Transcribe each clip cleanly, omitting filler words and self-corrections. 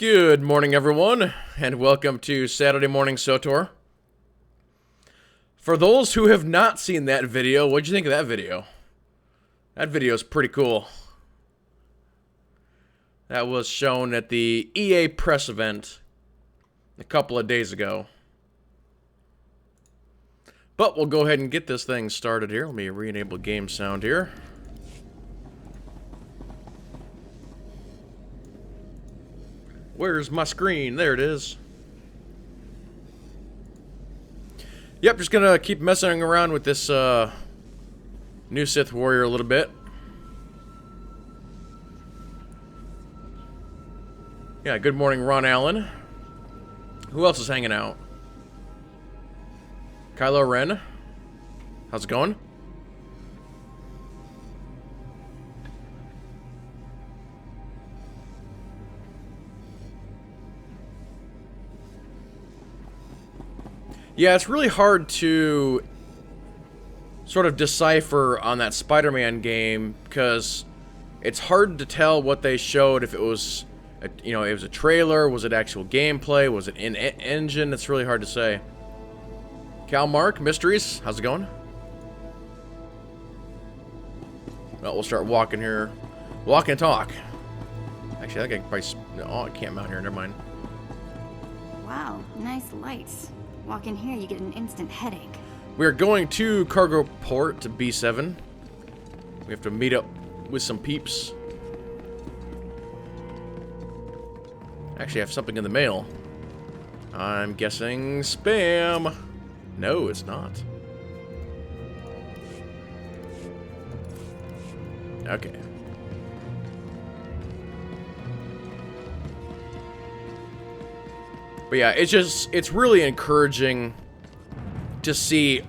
Good morning, everyone, and welcome to Saturday Morning SWTOR. For those who have not seen that video, what'd you think of that video? That video is pretty cool. That was shown at the EA press event a couple of days ago. But we'll go ahead and get this thing started here. Let me re-enable game sound here. Where's my screen? There it is. Yep, just gonna keep messing around with this new Sith warrior a little bit. Yeah, good morning, Ron Allen. Who else is hanging out? Kylo Ren. How's it going? Yeah, it's really hard to sort of decipher on that Spider-Man game because it's hard to tell what they showed, if it was, it was a trailer, was it actual gameplay, was it in-engine? It's really hard to say. Cal Mark, Mysteries, how's it going? Well, we'll start walking here. Walk and talk. Actually, I think I can probably... Oh, I can't mount here, never mind. Wow, nice lights. Walk in here, you get an instant headache. We're going to cargo port to B7. We have to meet up with some peeps. Actually, I have something in the mail. I'm guessing spam. No, it's not. Okay. But yeah, it's really encouraging to see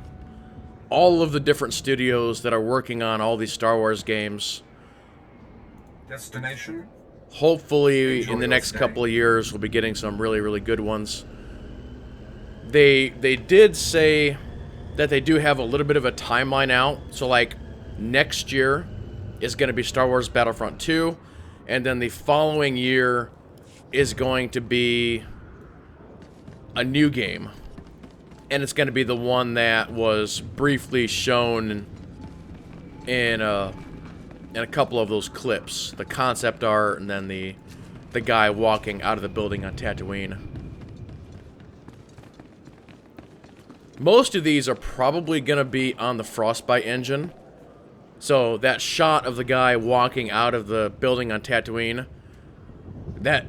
all of the different studios that are working on all these Star Wars games. Destination? Hopefully, in the next couple of years, we'll be getting some really, really good ones. They did say that they do have a little bit of a timeline out. So, like, next year is going to be Star Wars Battlefront 2. And then the following year is going to be a new game, and it's going to be the one that was briefly shown in a couple of those clips, the concept art, and then the guy walking out of the building on Tatooine. Most of these are probably going to be on the Frostbite engine, so that shot of the guy walking out of the building on Tatooine, that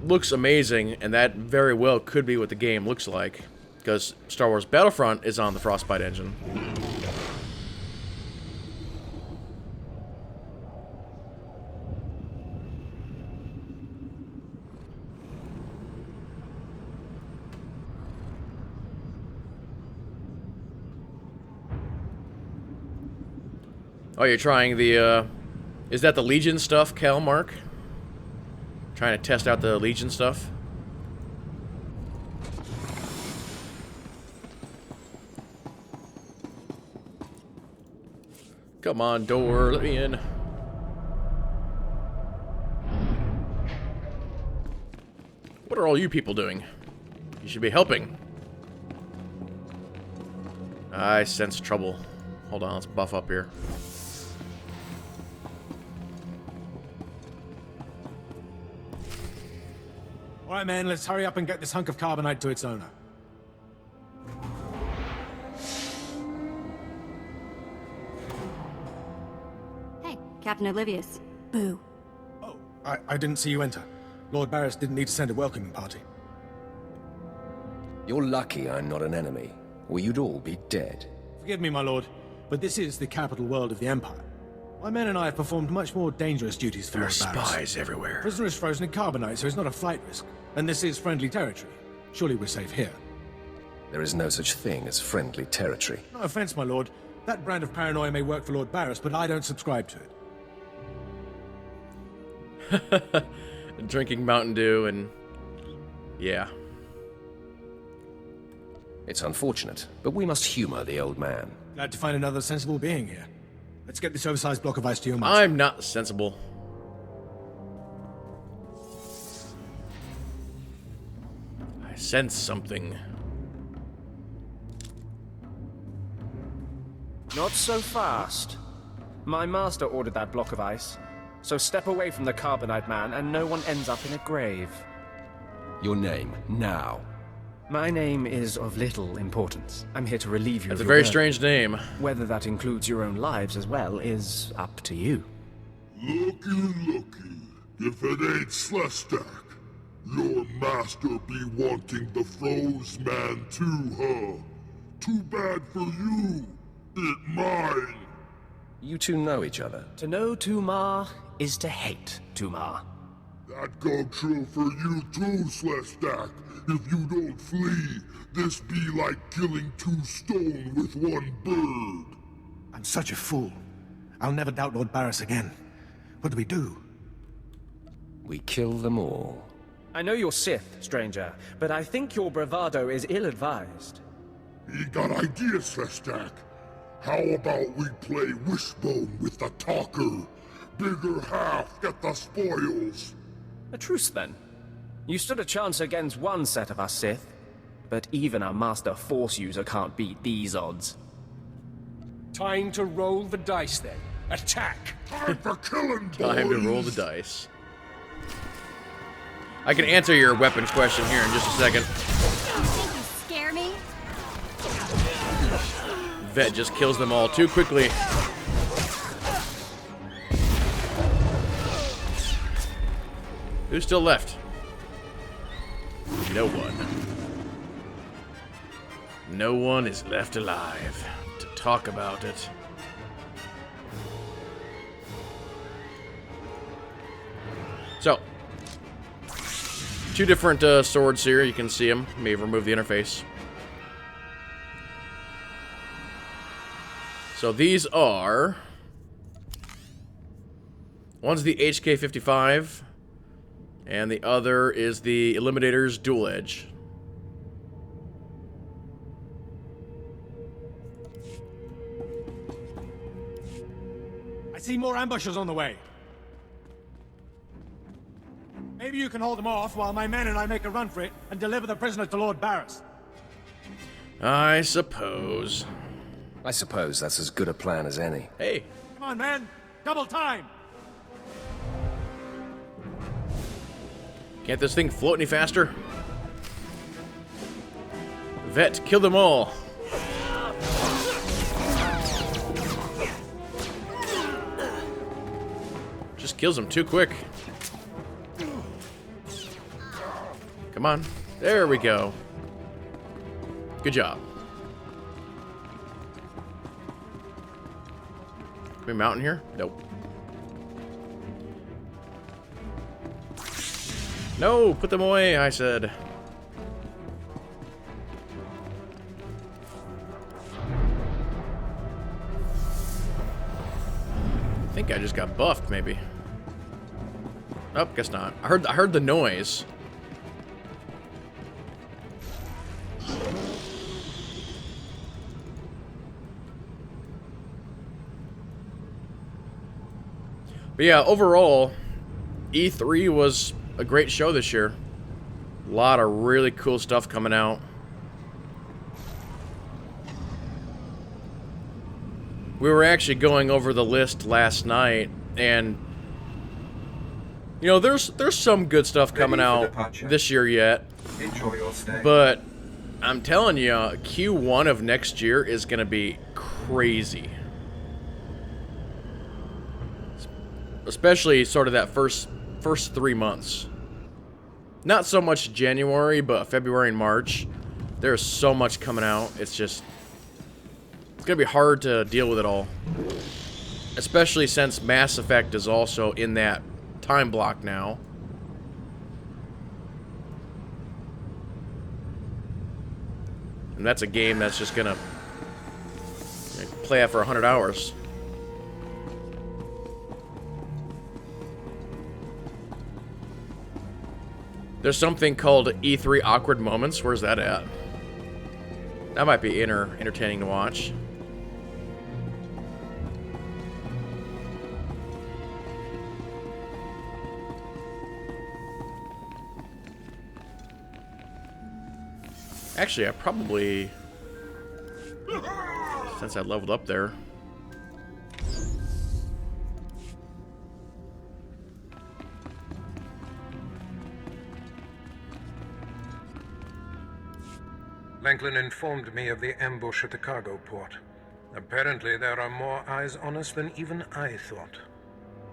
looks amazing, and that very well could be what the game looks like, because Star Wars Battlefront is on the Frostbite engine. Oh, you're trying the, is that the Legion stuff, Cal Mark? Trying to test out the Legion stuff. Come on, door, let me in. What are all you people doing? You should be helping. I sense trouble. Hold on, let's buff up here. Alright, man, let's hurry up and get this hunk of carbonite to its owner. Hey, Captain Oblivious. Boo. Oh, I didn't see you enter. Lord Baris didn't need to send a welcoming party. You're lucky I'm not an enemy, or you'd all be dead. Forgive me, my lord, but this is the capital world of the Empire. My men and I have performed much more dangerous duties for Lord Baris. There are spies everywhere. Prisoner is frozen in carbonite, so it's not a flight risk. And this is friendly territory. Surely we're safe here. There is no such thing as friendly territory. No offense, my lord. That brand of paranoia may work for Lord Baris, but I don't subscribe to it. Drinking Mountain Dew and... yeah. It's unfortunate, but we must humor the old man. Glad to find another sensible being here. Let's get this oversized block of ice to your mouth. I'm not sensible. sense something. Not so fast. My master ordered that block of ice. So step away from the Carbonite Man and no one ends up in a grave. Your name, now. My name is of little importance. I'm here to relieve you That's of a your very burden. strange name. Whether that includes your own lives as well is up to you. Looky. If it ain't SWTOR, your master be wanting the Froze Man too, huh? Too bad for you. It mine. You two know each other. To know Tumar is to hate Tumar. That go true for you too, SWTOR. If you don't flee, this be like killing 2 stone with 1 bird. I'm such a fool. I'll never doubt Lord Baris again. What do we do? We kill them all. I know you're Sith, stranger, but I think your bravado is ill-advised. He got ideas, SWTOR. How about we play Wishbone with the talker? Bigger half get the spoils. A truce, then. You stood a chance against one set of us Sith, but even a master Force user can't beat these odds. Time to roll the dice, then. Attack! Time for killing, boys. Time to roll the dice. I can answer your weapons question here in just a second. Think you scare me? Vet just kills them all too quickly. Who's still left? No one. No one is left alive to talk about it. So, 2 different swords here. You can see them. May have removed the interface. So these are... One's the HK55, and the other is the Eliminator's Dual Edge. I see more ambushers on the way. Maybe you can hold them off while my men and I make a run for it and deliver the prisoner to Lord Baris. I suppose. I suppose that's as good a plan as any. Hey, Come on, man! Double time! can't this thing float any faster? Vet, kill them all. Just kills them too quick. Come on. There we go. Good job. Can we mount in here? Nope. No, put them away, I said. I think I just got buffed, maybe. Nope, guess not. I heard the noise. But yeah, overall, E3 was a great show this year. A lot of really cool stuff coming out. We were actually going over the list last night, and you know, there's some good stuff coming out this year yet. Enjoy your stay. But I'm telling you, Q1 of next year is going to be crazy. Especially sort of that first 3 months. Not so much January, but February and March. There's so much coming out. It's just... It's going to be hard to deal with it all. Especially since Mass Effect is also in that time block now. And that's a game that's just going to play out for 100 hours. There's something called E3 Awkward Moments. Where's that at? That might be entertaining to watch. Actually, I probably... Since I leveled up there. Langlin informed me of the ambush at the cargo port. Apparently there are more eyes on us than even I thought.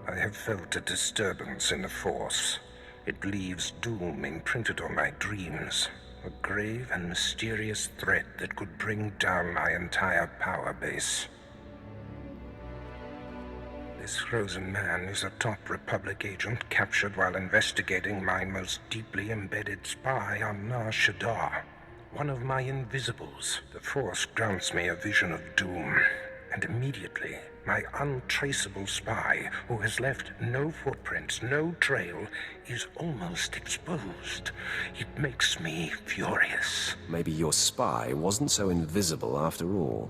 I have felt a disturbance in the Force. It leaves doom imprinted on my dreams. A grave and mysterious threat that could bring down my entire power base. This frozen man is a top Republic agent captured while investigating my most deeply embedded spy on Nar Shaddaa. One of my invisibles. The Force grants me a vision of doom. And immediately, my untraceable spy, who has left no footprints, no trail, is almost exposed. It makes me furious. Maybe your spy wasn't so invisible after all.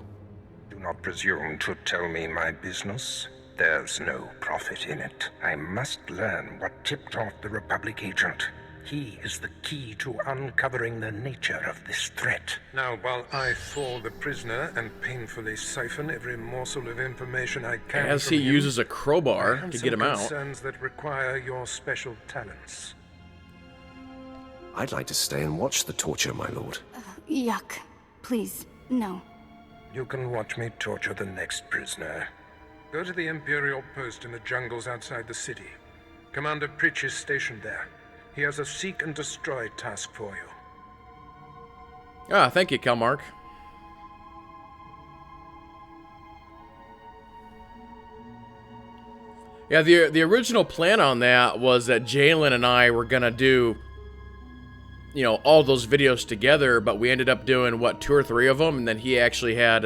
Do not presume to tell me my business. There's no profit in it. I must learn what tipped off the Republic agent. He is the key to uncovering the nature of this threat. Now, while I thaw the prisoner and painfully siphon every morsel of information I can As from he him, uses a crowbar I have to some get him out. concerns that require your special talents. I'd like to stay and watch the torture, my lord. Yuck. Please, no. You can watch me torture the next prisoner. Go to the Imperial post in the jungles outside the city. Commander Pritch is stationed there. He has a seek and destroy task for you. Ah, thank you, Kalmark. Yeah, the original plan on that was that Jalen and I were gonna do, you know, all those videos together, but we ended up doing, what, 2 or 3 of them, and then he actually had,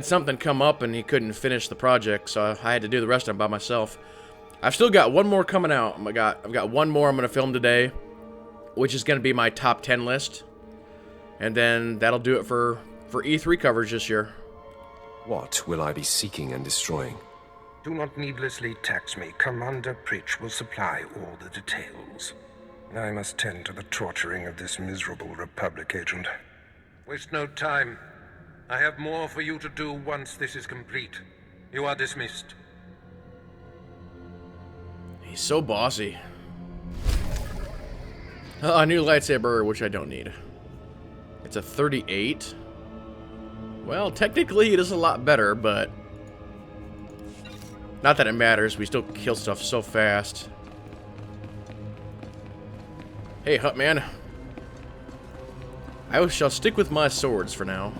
something come up and he couldn't finish the project, so I had to do the rest of them by myself. I've still got one more coming out. I've got one more I'm going to film today, which is going to be my top 10 list. And then that'll do it for E3 coverage this year. What will I be seeking and destroying? Do not needlessly tax me. Commander Pritch will supply all the details. I must tend to the torturing of this miserable Republic agent. Waste no time. I have more for you to do once this is complete. You are dismissed. He's so bossy. A new lightsaber, which I don't need. It's a 38. Well, technically it is a lot better, but... Not that it matters, we still kill stuff so fast. Hey, Hutman. I shall stick with my swords for now.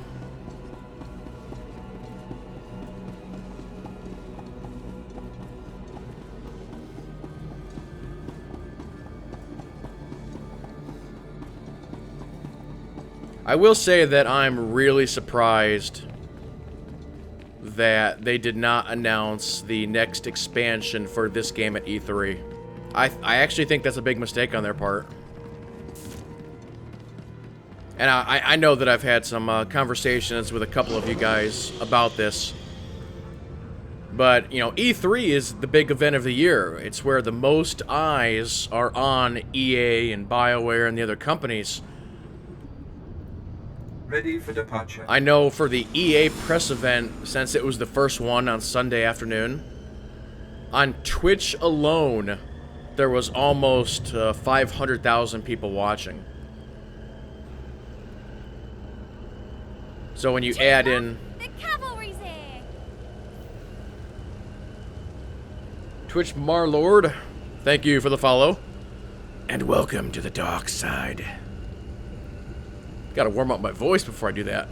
I will say that I'm really surprised that they did not announce the next expansion for this game at E3. I actually think that's a big mistake on their part. And I know that I've had some conversations with a couple of you guys about this. But, you know, E3 is the big event of the year. It's where the most eyes are on EA and BioWare and the other companies. Ready for departure. I know for the EA press event, since it was the first one on Sunday afternoon, on Twitch alone, there was almost 500,000 people watching. So when you add in... The cavalry's here! Twitch Marlord, thank you for the follow. And welcome to the dark side. Gotta warm up my voice before I do that.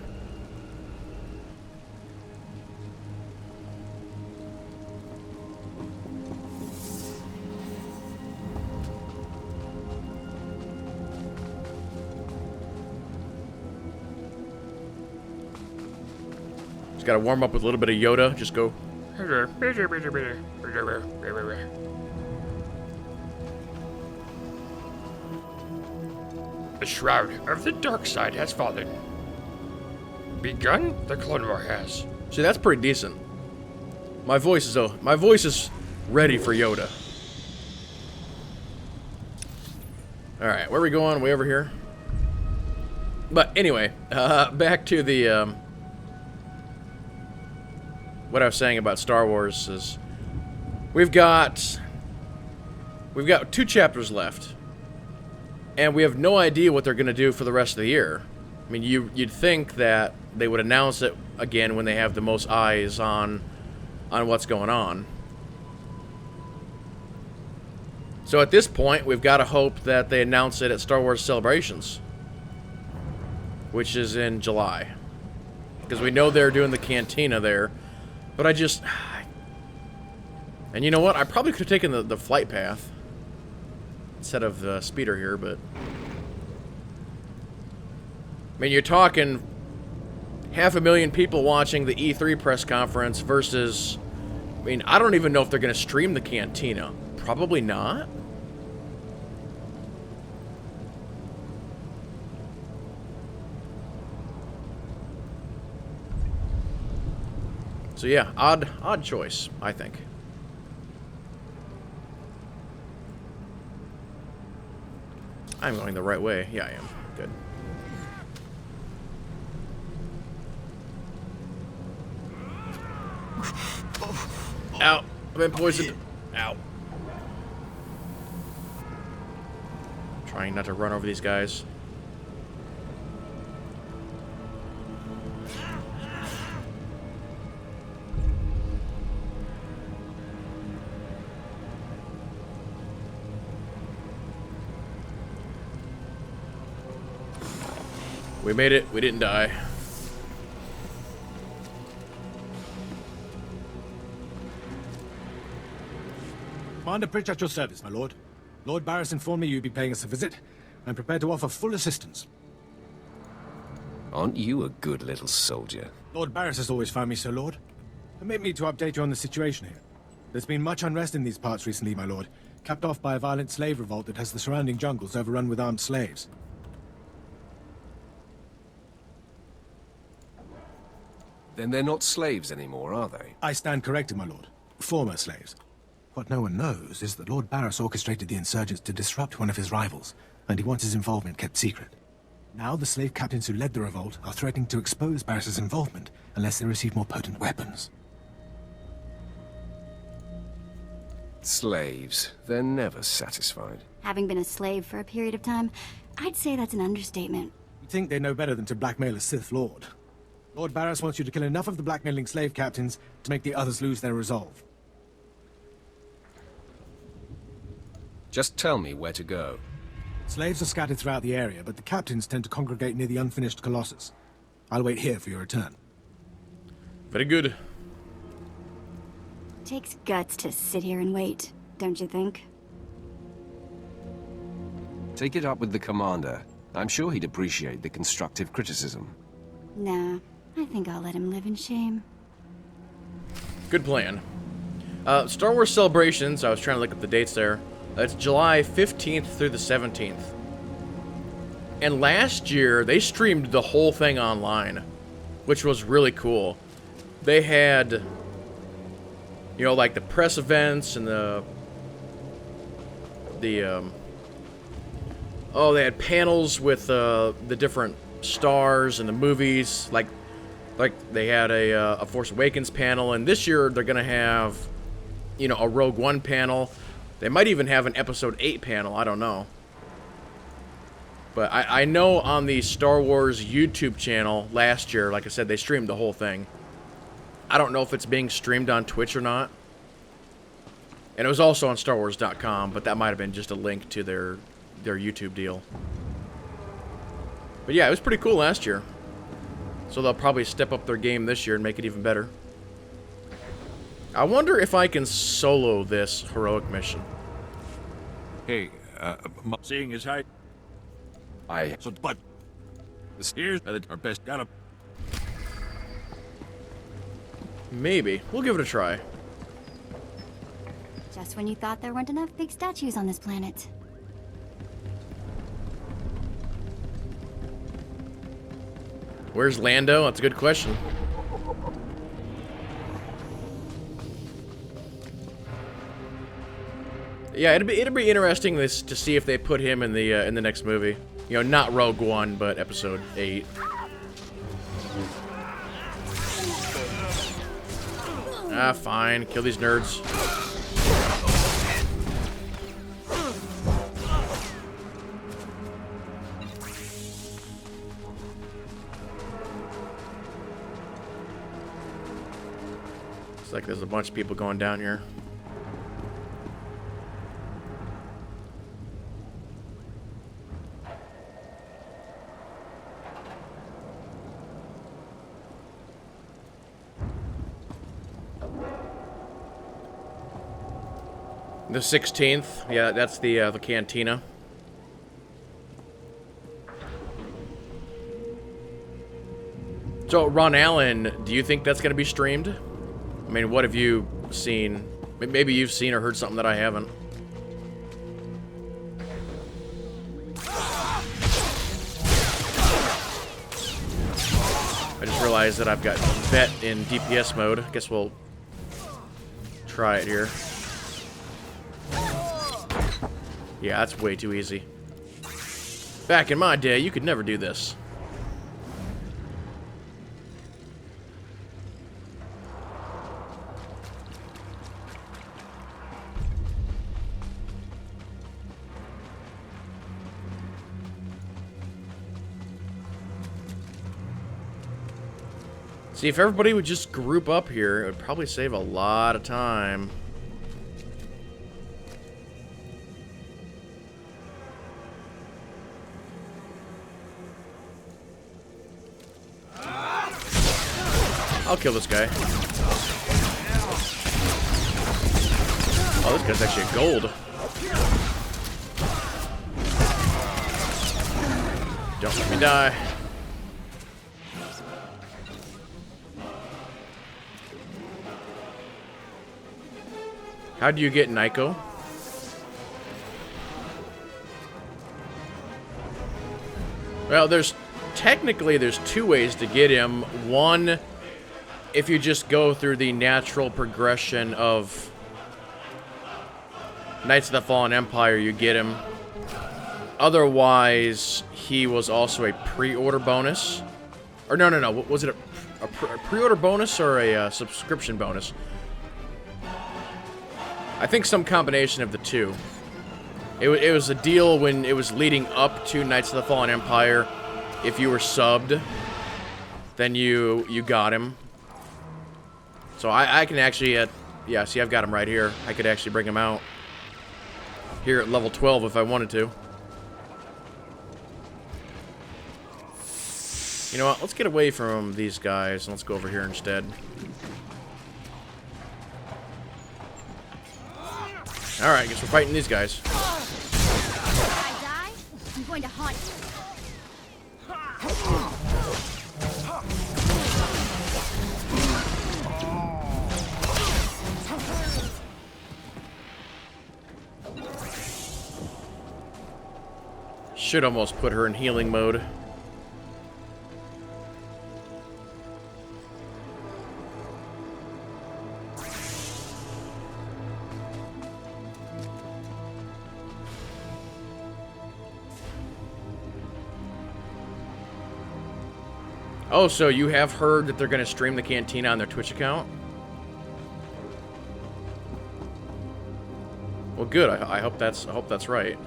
Just gotta warm up with a little bit of Yoda. Just go. The shroud of the dark side has fallen. Begun, the Clone War has. See, that's pretty decent. My voice is ready for Yoda. All right, where are we going? Way over here. But anyway, back to the what I was saying about Star Wars is we've got 2 chapters left, and we have no idea what they're going to do for the rest of the year. I mean, you'd think that they would announce it again when they have the most eyes on what's going on. So at this point, we've got to hope that they announce it at Star Wars Celebrations, which is in July. Because we know they're doing the cantina there. But I just... And you know what? I probably could have taken the flight path instead of the speeder here, but... I mean, you're talking 500,000 people watching the E3 press conference versus... I mean, I don't even know if they're going to stream the cantina. Probably not. So yeah, odd choice, I think. I'm going the right way. Yeah, I am. Good. Ow. I've been poisoned. Ow. Trying not to run over these guys. We made it. We didn't die. Commander Pritch at your service, my lord. Lord Baris informed me you'd be paying us a visit. I'm prepared to offer full assistance. Aren't you a good little soldier? Lord Baris has always found me so, Lord. Permit me to update you on the situation here. There's been much unrest in these parts recently, my lord, capped off by a violent slave revolt that has the surrounding jungles overrun with armed slaves. Then they're not slaves anymore, are they? I stand corrected, my lord. Former slaves. What no one knows is that Lord Baris orchestrated the insurgents to disrupt one of his rivals, and he wants his involvement kept secret. Now the slave captains who led the revolt are threatening to expose Baris's involvement unless they receive more potent weapons. Slaves. They're never satisfied. Having been a slave for a period of time, I'd say that's an understatement. You think they know better than to blackmail a Sith Lord. Lord Baris wants you to kill enough of the blackmailing slave captains to make the others lose their resolve. Just tell me where to go. Slaves are scattered throughout the area, but the captains tend to congregate near the unfinished Colossus. I'll wait here for your return. Very good. Takes guts to sit here and wait, don't you think? Take it up with the commander. I'm sure he'd appreciate the constructive criticism. Nah, I think I'll let him live in shame. Good plan. Star Wars Celebrations, I was trying to look up the dates there. It's July 15th through the 17th. And last year, they streamed the whole thing online, which was really cool. They had, you know, like the press events and they had panels with the different stars and the movies. Like they had a Force Awakens panel, and this year they're gonna have, you know, a Rogue One panel. They might even have an Episode 8 panel, I don't know. But I know on the Star Wars YouTube channel last year, like I said, they streamed the whole thing. I don't know if it's being streamed on Twitch or not. And it was also on StarWars.com, but that might have been just a link to their YouTube deal. But yeah, it was pretty cool last year. So they'll probably step up their game this year and make it even better. I wonder if I can solo this heroic mission. Hey, seeing as how but here's our best got Maybe. We'll give it a try. Just when you thought there weren't enough big statues on this planet. Where's Lando? That's a good question. Yeah, it'd be interesting to see if they put him in the next movie. You know, not Rogue One, but Episode 8. Ah, fine. Kill these nerds. Looks like there's a bunch of people going down here. The 16th, yeah, that's the cantina. So, Ron Allen, do you think that's going to be streamed? I mean, what have you seen? Maybe you've seen or heard something that I haven't. I just realized that I've got Vet in DPS mode. I guess we'll try it here. Yeah, that's way too easy. Back in my day, you could never do this. See, if everybody would just group up here, it would probably save a lot of time. I'll kill this guy. Oh, this guy's actually a gold. Don't let me die. How do you get Nico? Well, technically there's two ways to get him. One, if you just go through the natural progression of Knights of the Fallen Empire, you get him. Otherwise, he was also a pre-order bonus. Or no. Was it a pre-order bonus or a subscription bonus? I think some combination of the two. It was a deal when it was leading up to Knights of the Fallen Empire. If you were subbed, then you got him. So I can actually, yeah, see, I've got him right here. I could actually bring him out here at level 12 if I wanted to. You know what? Let's get away from these guys and let's go over here instead. Alright, guess we're fighting these guys. If I die, I'm going to haunt you. Should almost put her in healing mode. Oh, so you have heard that they're going to stream the Cantina on their Twitch account? Well, good. I hope that's right.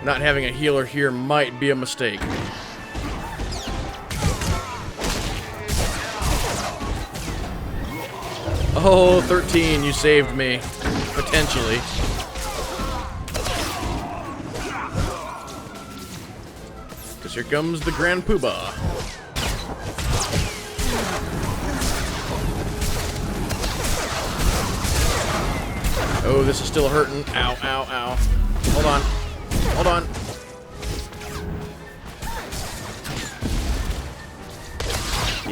Not having a healer here might be a mistake. Oh, 13, you saved me. Potentially. Because here comes the Grand Poobah. Oh, this is still hurting. Ow, ow, ow. Hold on. Hold on.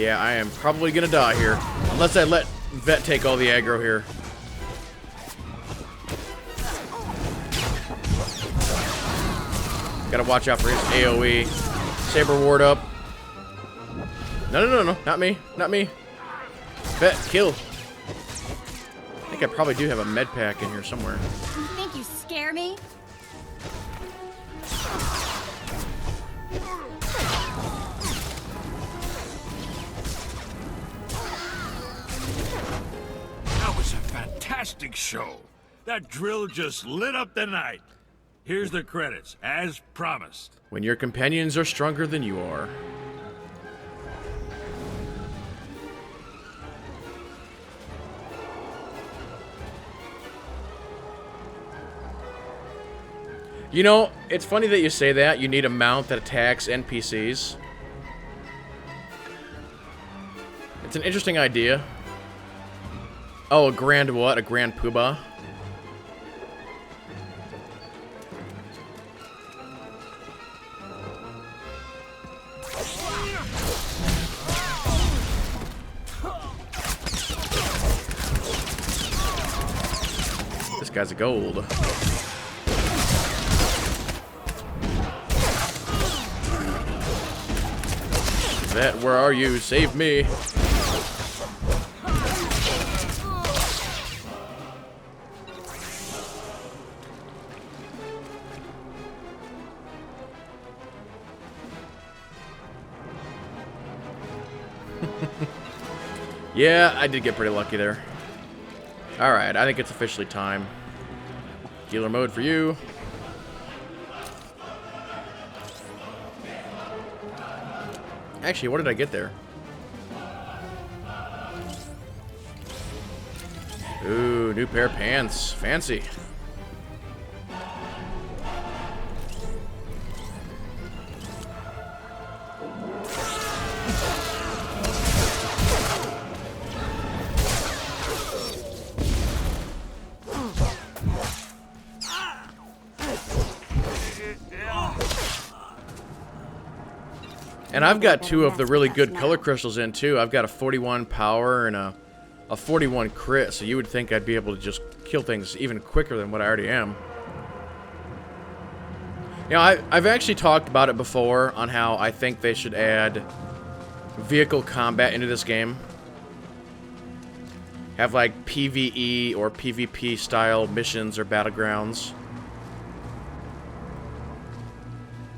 Yeah, I am probably gonna die here. Unless I let Vet take all the aggro here. Gotta watch out for his AoE. Saber ward up. No, not me, not me. Bet, kill. I think I probably do have a med pack in here somewhere. You think you scare me? That was a fantastic show. That drill just lit up the night. Here's the credits, as promised. When your companions are stronger than you are. You know, it's funny that you say that. You need a mount that attacks NPCs. It's an interesting idea. Oh, a grand what? A grand poobah? This guy's a gold. That, where are you? Save me. Yeah, I did get pretty lucky there. Alright, I think it's officially time. Healer mode for you. Actually, what did I get there? Ooh, new pair of pants. Fancy. And I've got two of the really good color crystals in too. I've got a 41 power and a 41 crit, so you would think I'd be able to just kill things even quicker than what I already am. You know, I've actually talked about it before on how I think they should add vehicle combat into this game. Have like PvE or PvP style missions or battlegrounds.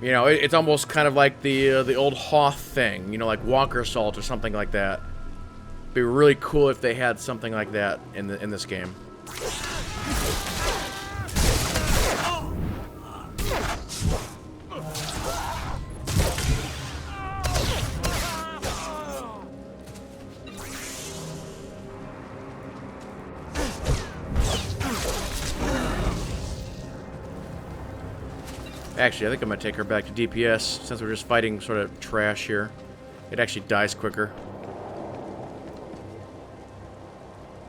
You know, it's almost kind of like the old Hoth thing, you know, like Walker Assault or something like that. It'd be really cool if they had something like that in this game. Actually, I think I'm going to take her back to DPS, since we're just fighting sort of trash here. It actually dies quicker.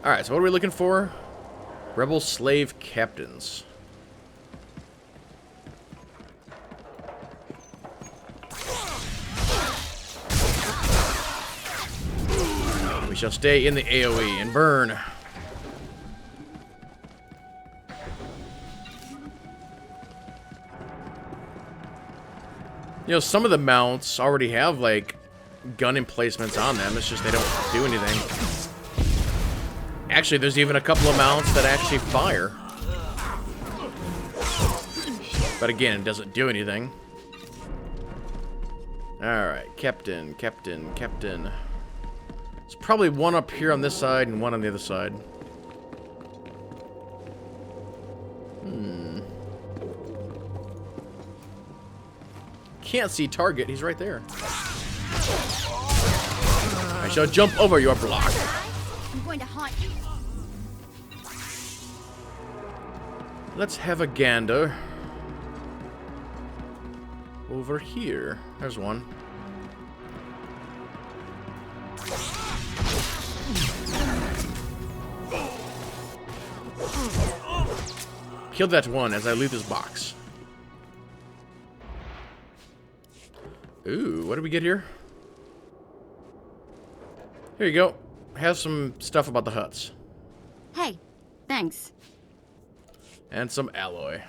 Alright, so what are we looking for? Rebel slave captains. We shall stay in the AoE and burn. You know, some of the mounts already have, like, gun emplacements on them. It's just they don't do anything. Actually, there's even a couple of mounts that actually fire. But again, it doesn't do anything. Alright, Captain. There's probably one up here on this side and one on the other side. Can't see target, he's right there. I shall jump over your block. I'm going to haunt you. Let's have a gander. Over here. There's one. Kill that one as I leave this box. Ooh, what did we get here? Here you go. Have some stuff about the huts. Hey, thanks. And some alloy.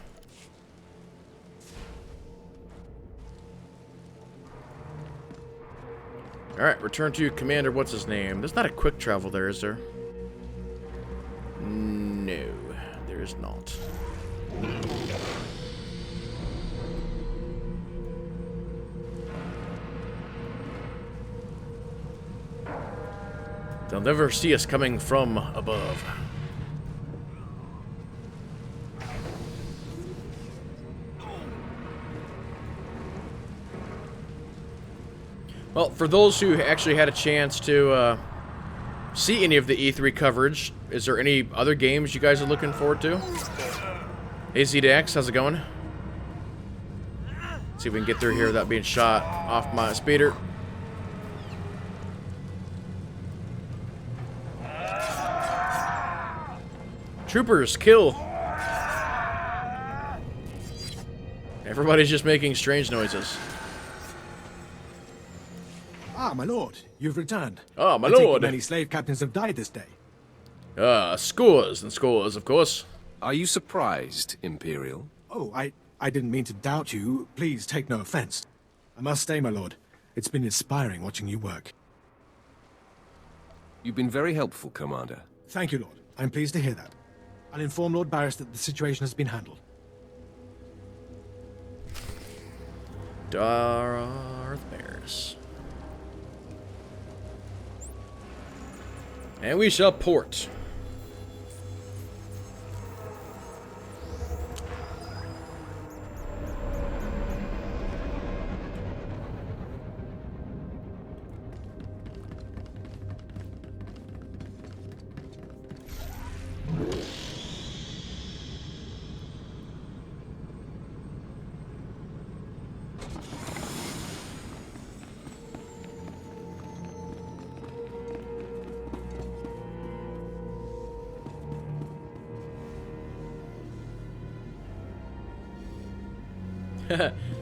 Alright, return to Commander, what's his name? There's not a quick travel there, is there? No, there is not. They'll never see us coming from above. Well, for those who actually had a chance to see any of the E3 coverage, is there any other games you guys are looking forward to? Hey, ZDX, how's it going? Let's see if we can get through here without being shot off my speeder. Troopers, kill! Everybody's just making strange noises. Ah, my lord, you've returned. Ah, my I take it lord. many slave captains have died this day. Scores and scores, of course. Are you surprised, Imperial? Oh, I didn't mean to doubt you. Please take no offense. I must stay, my lord. It's been inspiring watching you work. You've been very helpful, Commander. Thank you, lord. I'm pleased to hear that. I'll inform Lord Baris that the situation has been handled. Darth Baris. And we shall port.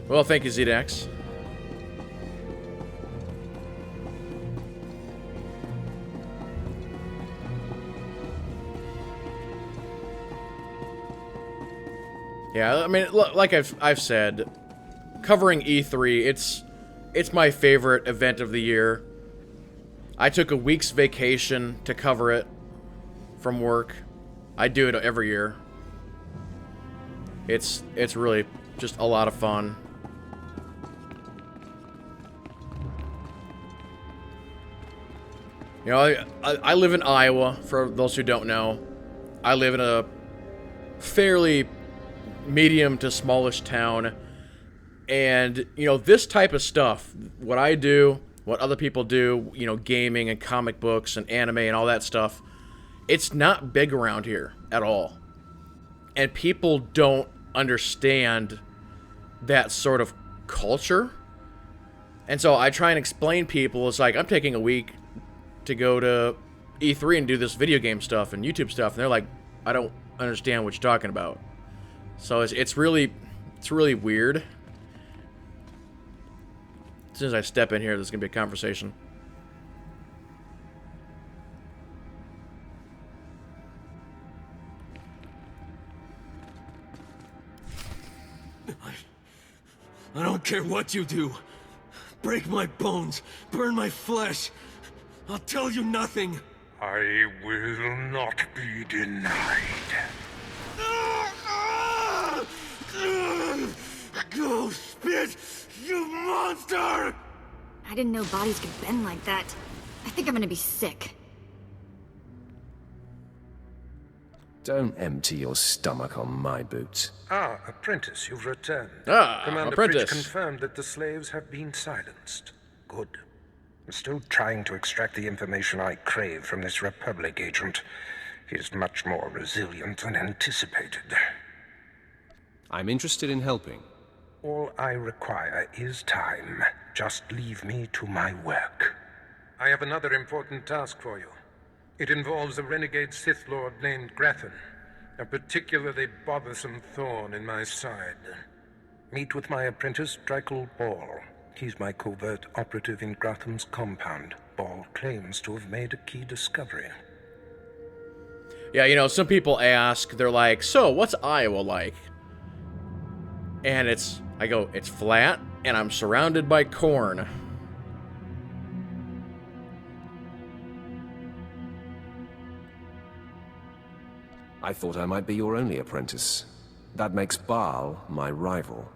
Well, thank you, ZDX. Yeah, I mean, like I've said, covering E3, it's my favorite event of the year. I took a week's vacation to cover it from work. I do it every year. It's really just a lot of fun. You know, I live in Iowa, for those who don't know. I live in a fairly medium to smallish town. And, you know, this type of stuff, what I do, what other people do, you know, gaming and comic books and anime and all that stuff, it's not big around here at all. And people don't understand that sort of culture. And so I try and explain people, it's like, I'm taking a week to go to E3 and do this video game stuff and YouTube stuff, and they're like, I don't understand what you're talking about. So it's really weird. As soon as I step in here, there's gonna be a conversation. I don't care what you do. Break my bones, burn my flesh. I'll tell you nothing. I will not be denied. Go spit, you monster! I didn't know bodies could bend like that. I think I'm gonna be sick. Don't empty your stomach on my boots. Ah, apprentice, you've returned. Ah, Commander apprentice. Pridge confirmed that the slaves have been silenced. Good. I'm still trying to extract the information I crave from this Republic agent. He is much more resilient than anticipated. I'm interested in helping. All I require is time. Just leave me to my work. I have another important task for you. It involves a renegade Sith Lord named Grathan, a particularly bothersome thorn in my side. Meet with my apprentice, Drykel Ball. He's my covert operative in Grathan's compound. Ball claims to have made a key discovery. Yeah, you know, some people ask, they're like, so, what's Iowa like? And I go, it's flat, and I'm surrounded by corn. I thought I might be your only apprentice. That makes Baal my rival.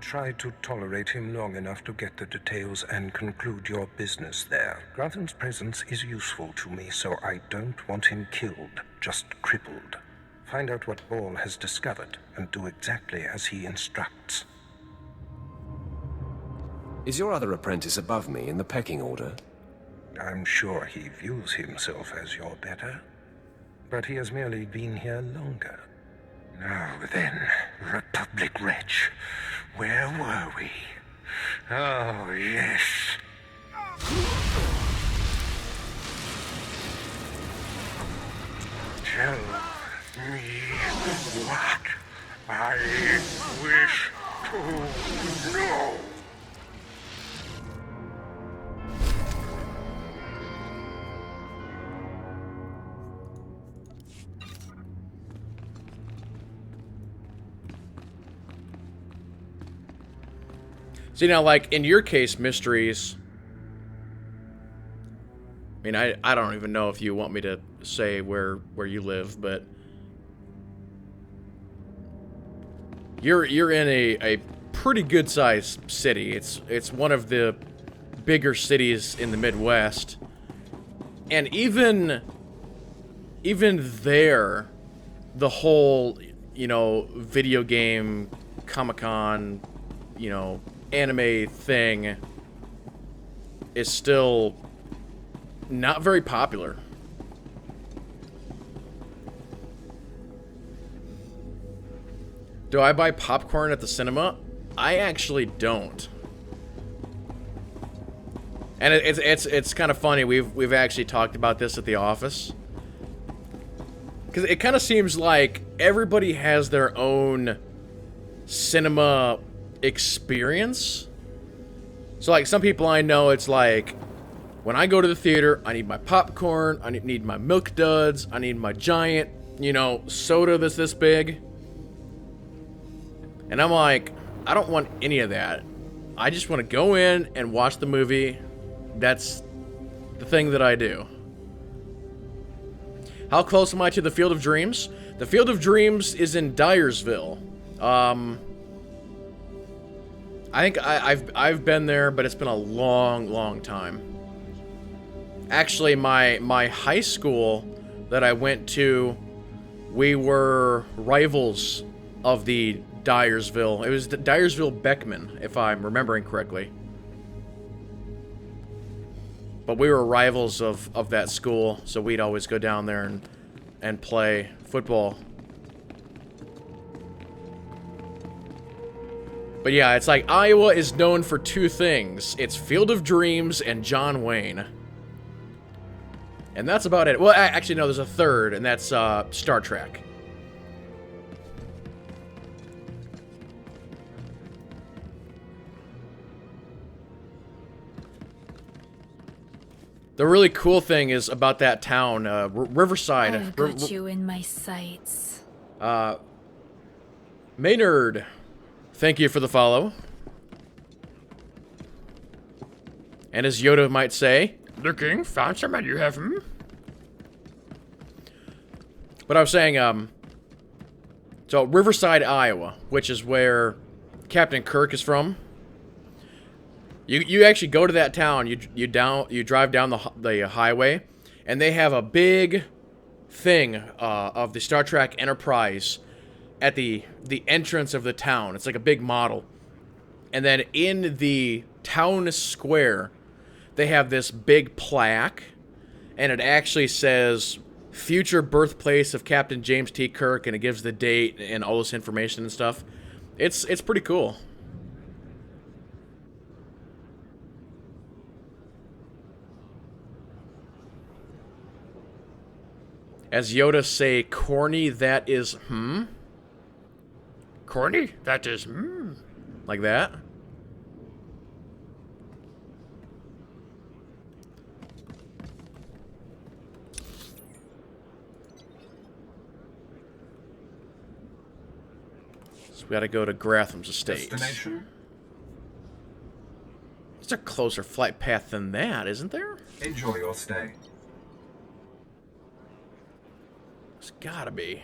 Try to tolerate him long enough to get the details and conclude your business there. Grathan's presence is useful to me, so I don't want him killed, just crippled. Find out what Baal has discovered, and do exactly as he instructs. Is your other apprentice above me in the pecking order? I'm sure he views himself as your better, but he has merely been here longer. Now then, Republic wretch, where were we? Oh, yes. Tell me what I wish to know. See, now, like, in your case, Mysteries, I mean, I don't even know if you want me to say where you live, but you're in a pretty good-sized city. It's one of the bigger cities in the Midwest. And even there, the whole, you know, video game, Comic-Con, you know, anime thing is still not very popular. Do I buy popcorn at the cinema? I actually don't. And it's kind of funny. We've actually talked about this at the office, because it kind of seems like everybody has their own cinema experience. So, like, some people I know, it's like, when I go to the theater, I need my popcorn, I need my Milk Duds, I need my giant, you know, soda that's this big. And I'm like, I don't want any of that. I just want to go in and watch the movie. That's the thing that I do. How close am I to the Field of Dreams? The Field of Dreams is in Dyersville. I think I've been there, but it's been a long time. Actually, my high school that I went to, we were rivals of the Dyersville. It was the Dyersville Beckman, if I'm remembering correctly. But we were rivals of that school, so we'd always go down there and play football. But yeah, it's like Iowa is known for two things. It's Field of Dreams and John Wayne. And that's about it. Well, actually, no, there's a third, and that's Star Trek. The really cool thing is about that town, Riverside. I've got you in my sights. Maynard, thank you for the follow. And as Yoda might say, the king found some and you have him. But I was saying, so Riverside, Iowa, which is where Captain Kirk is from. You actually go to that town. You drive down the highway, and they have a big thing of the Star Trek Enterprise at the entrance of the town. It's like a big model, and then in the town square, they have this big plaque, and it actually says "Future Birthplace of Captain James T. Kirk," and it gives the date and all this information and stuff. It's pretty cool. As Yoda say, corny, that is, Corny, that is, Like that? So we gotta go to Grathan's estate. Destination? It's a closer flight path than that, isn't there? Enjoy your stay. It's gotta be.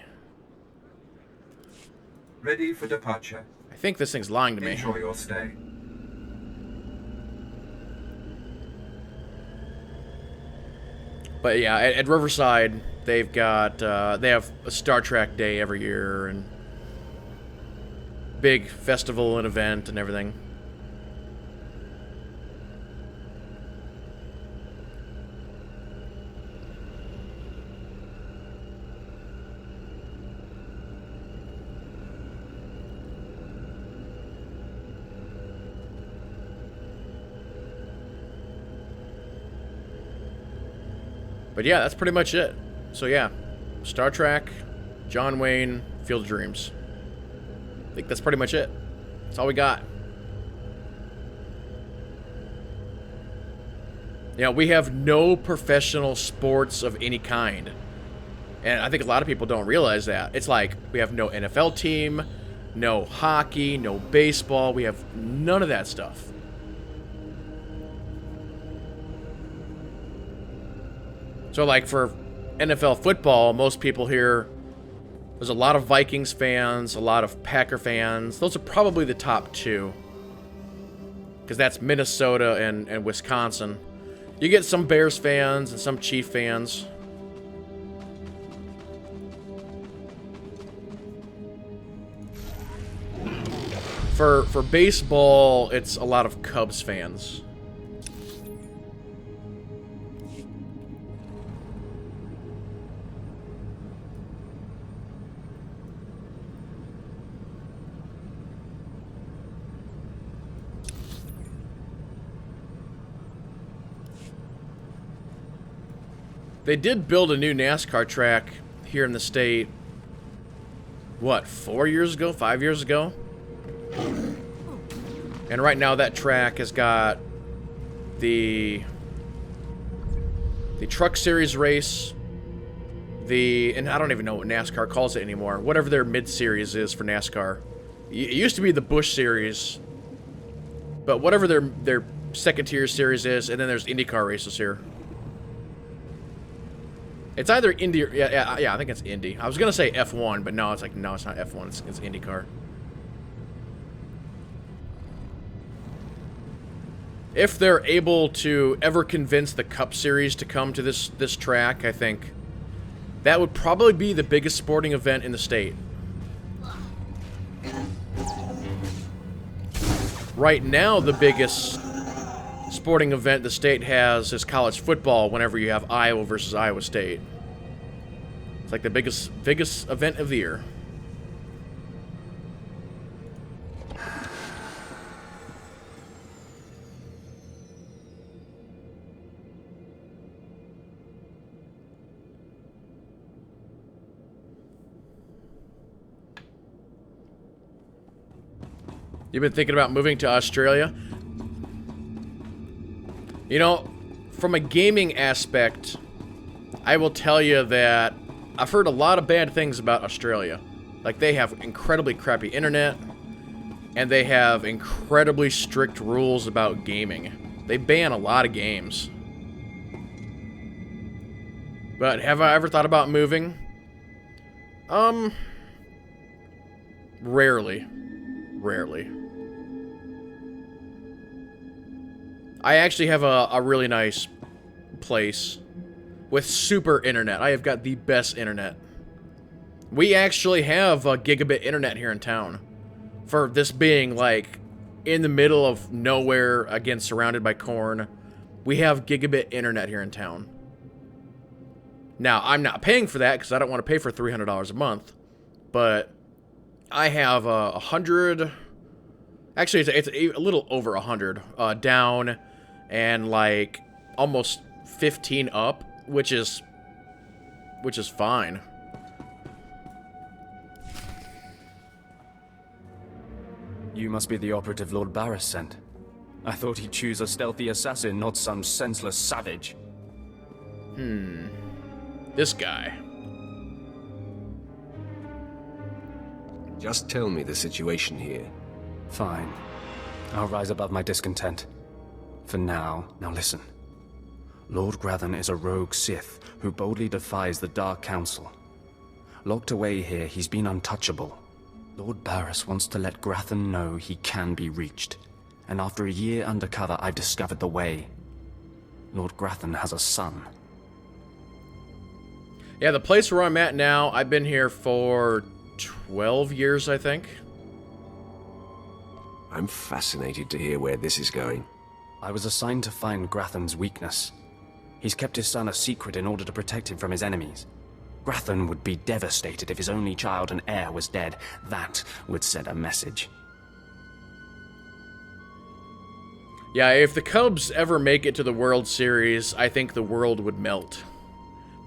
Ready for departure. I think this thing's lying to me. Enjoy your stay. But yeah, at Riverside, they've got they have a Star Trek Day every year and big festival and event and everything. But yeah, that's pretty much it. So yeah, Star Trek, John Wayne, Field of Dreams. I think that's pretty much it. That's all we got. Yeah, we have no professional sports of any kind. And I think a lot of people don't realize that. It's like we have no NFL team, no hockey, no baseball. We have none of that stuff. So like for NFL football, most people here, there's a lot of Vikings fans, a lot of Packer fans. Those are probably the top two. Because that's Minnesota and Wisconsin. You get some Bears fans and some Chief fans. For baseball, it's a lot of Cubs fans. They did build a new NASCAR track here in the state, what, 4 years ago, 5 years ago? And right now that track has got the Truck Series race, and I don't even know what NASCAR calls it anymore, whatever their mid-series is for NASCAR. It used to be the Busch Series, but whatever their second-tier series is, and then there's IndyCar races here. It's either Indy or, yeah, I think it's Indy. I was going to say F1, but no, it's like, no, it's not F1, it's IndyCar. If they're able to ever convince the Cup Series to come to this track, I think that would probably be the biggest sporting event in the state. Right now, the biggest sporting event the state has is college football whenever you have Iowa versus Iowa State. It's like the biggest event of the year. You've been thinking about moving to Australia? You know, from a gaming aspect, I will tell you that I've heard a lot of bad things about Australia. Like, they have incredibly crappy internet, and they have incredibly strict rules about gaming. They ban a lot of games. But have I ever thought about moving? Rarely. I actually have a really nice place with super internet. I have got the best internet. We actually have a gigabit internet here in town. For this being like in the middle of nowhere, again surrounded by corn, we have gigabit internet here in town. Now, I'm not paying for that because I don't want to pay for $300 a month, but I have 100. Actually, it's a little over 100 down, and like almost 15 up, which is fine. You must be the operative Lord Baris sent. I thought he'd choose a stealthy assassin, not some senseless savage. This guy. Just tell me the situation here. Fine. I'll rise above my discontent. For now, listen. Lord Grathan is a rogue Sith who boldly defies the Dark Council. Locked away here, he's been untouchable. Lord Baris wants to let Grathan know he can be reached. And after a year undercover, I've discovered the way. Lord Grathan has a son. Yeah, the place where I'm at now, I've been here for 12 years, I think. I'm fascinated to hear where this is going. I was assigned to find Grathan's weakness. He's kept his son a secret in order to protect him from his enemies. Grathan would be devastated if his only child and heir was dead. That would send a message. Yeah, if the Cubs ever make it to the World Series, I think the world would melt.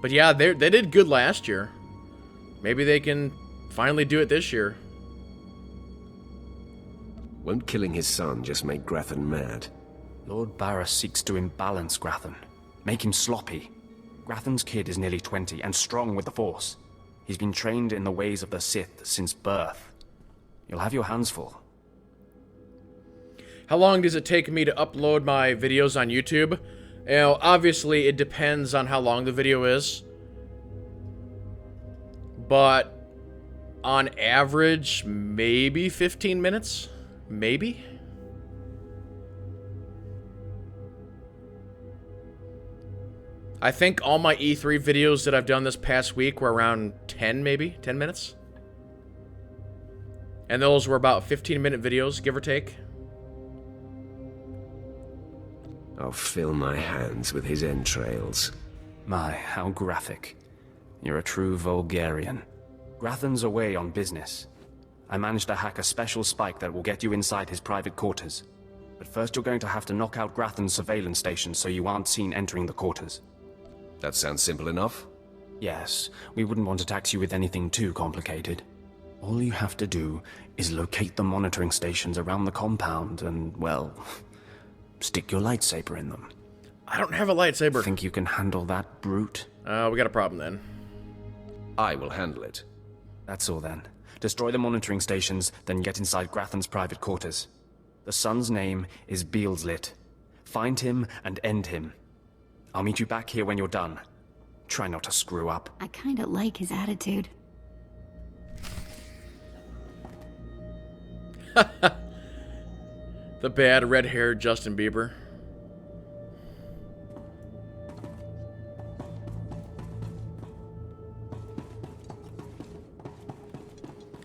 But yeah, they did good last year. Maybe they can finally do it this year. Won't killing his son just make Grathan mad? Lord Baris seeks to imbalance Grathan, make him sloppy. Grathan's kid is nearly 20 and strong with the Force. He's been trained in the ways of the Sith since birth. You'll have your hands full. How long does it take me to upload my videos on YouTube? You know, obviously it depends on how long the video is. But on average, maybe 15 minutes? Maybe? I think all my E3 videos that I've done this past week were around 10 maybe, 10 minutes. And those were about 15-minute videos, give or take. I'll fill my hands with his entrails. My, how graphic. You're a true Vulgarian. Grathan's away on business. I managed to hack a special spike that will get you inside his private quarters. But first you're going to have to knock out Grathan's surveillance station so you aren't seen entering the quarters. That sounds simple enough. Yes, we wouldn't want to tax you with anything too complicated. All you have to do is locate the monitoring stations around the compound and, well, stick your lightsaber in them. I don't have a lightsaber. Think you can handle that, brute? We got a problem then. I will handle it. That's all then. Destroy the monitoring stations, then get inside Grathan's private quarters. The son's name is Beelslit. Find him and end him. I'll meet you back here when you're done. Try not to screw up. I kinda like his attitude. The bad red-haired Justin Bieber.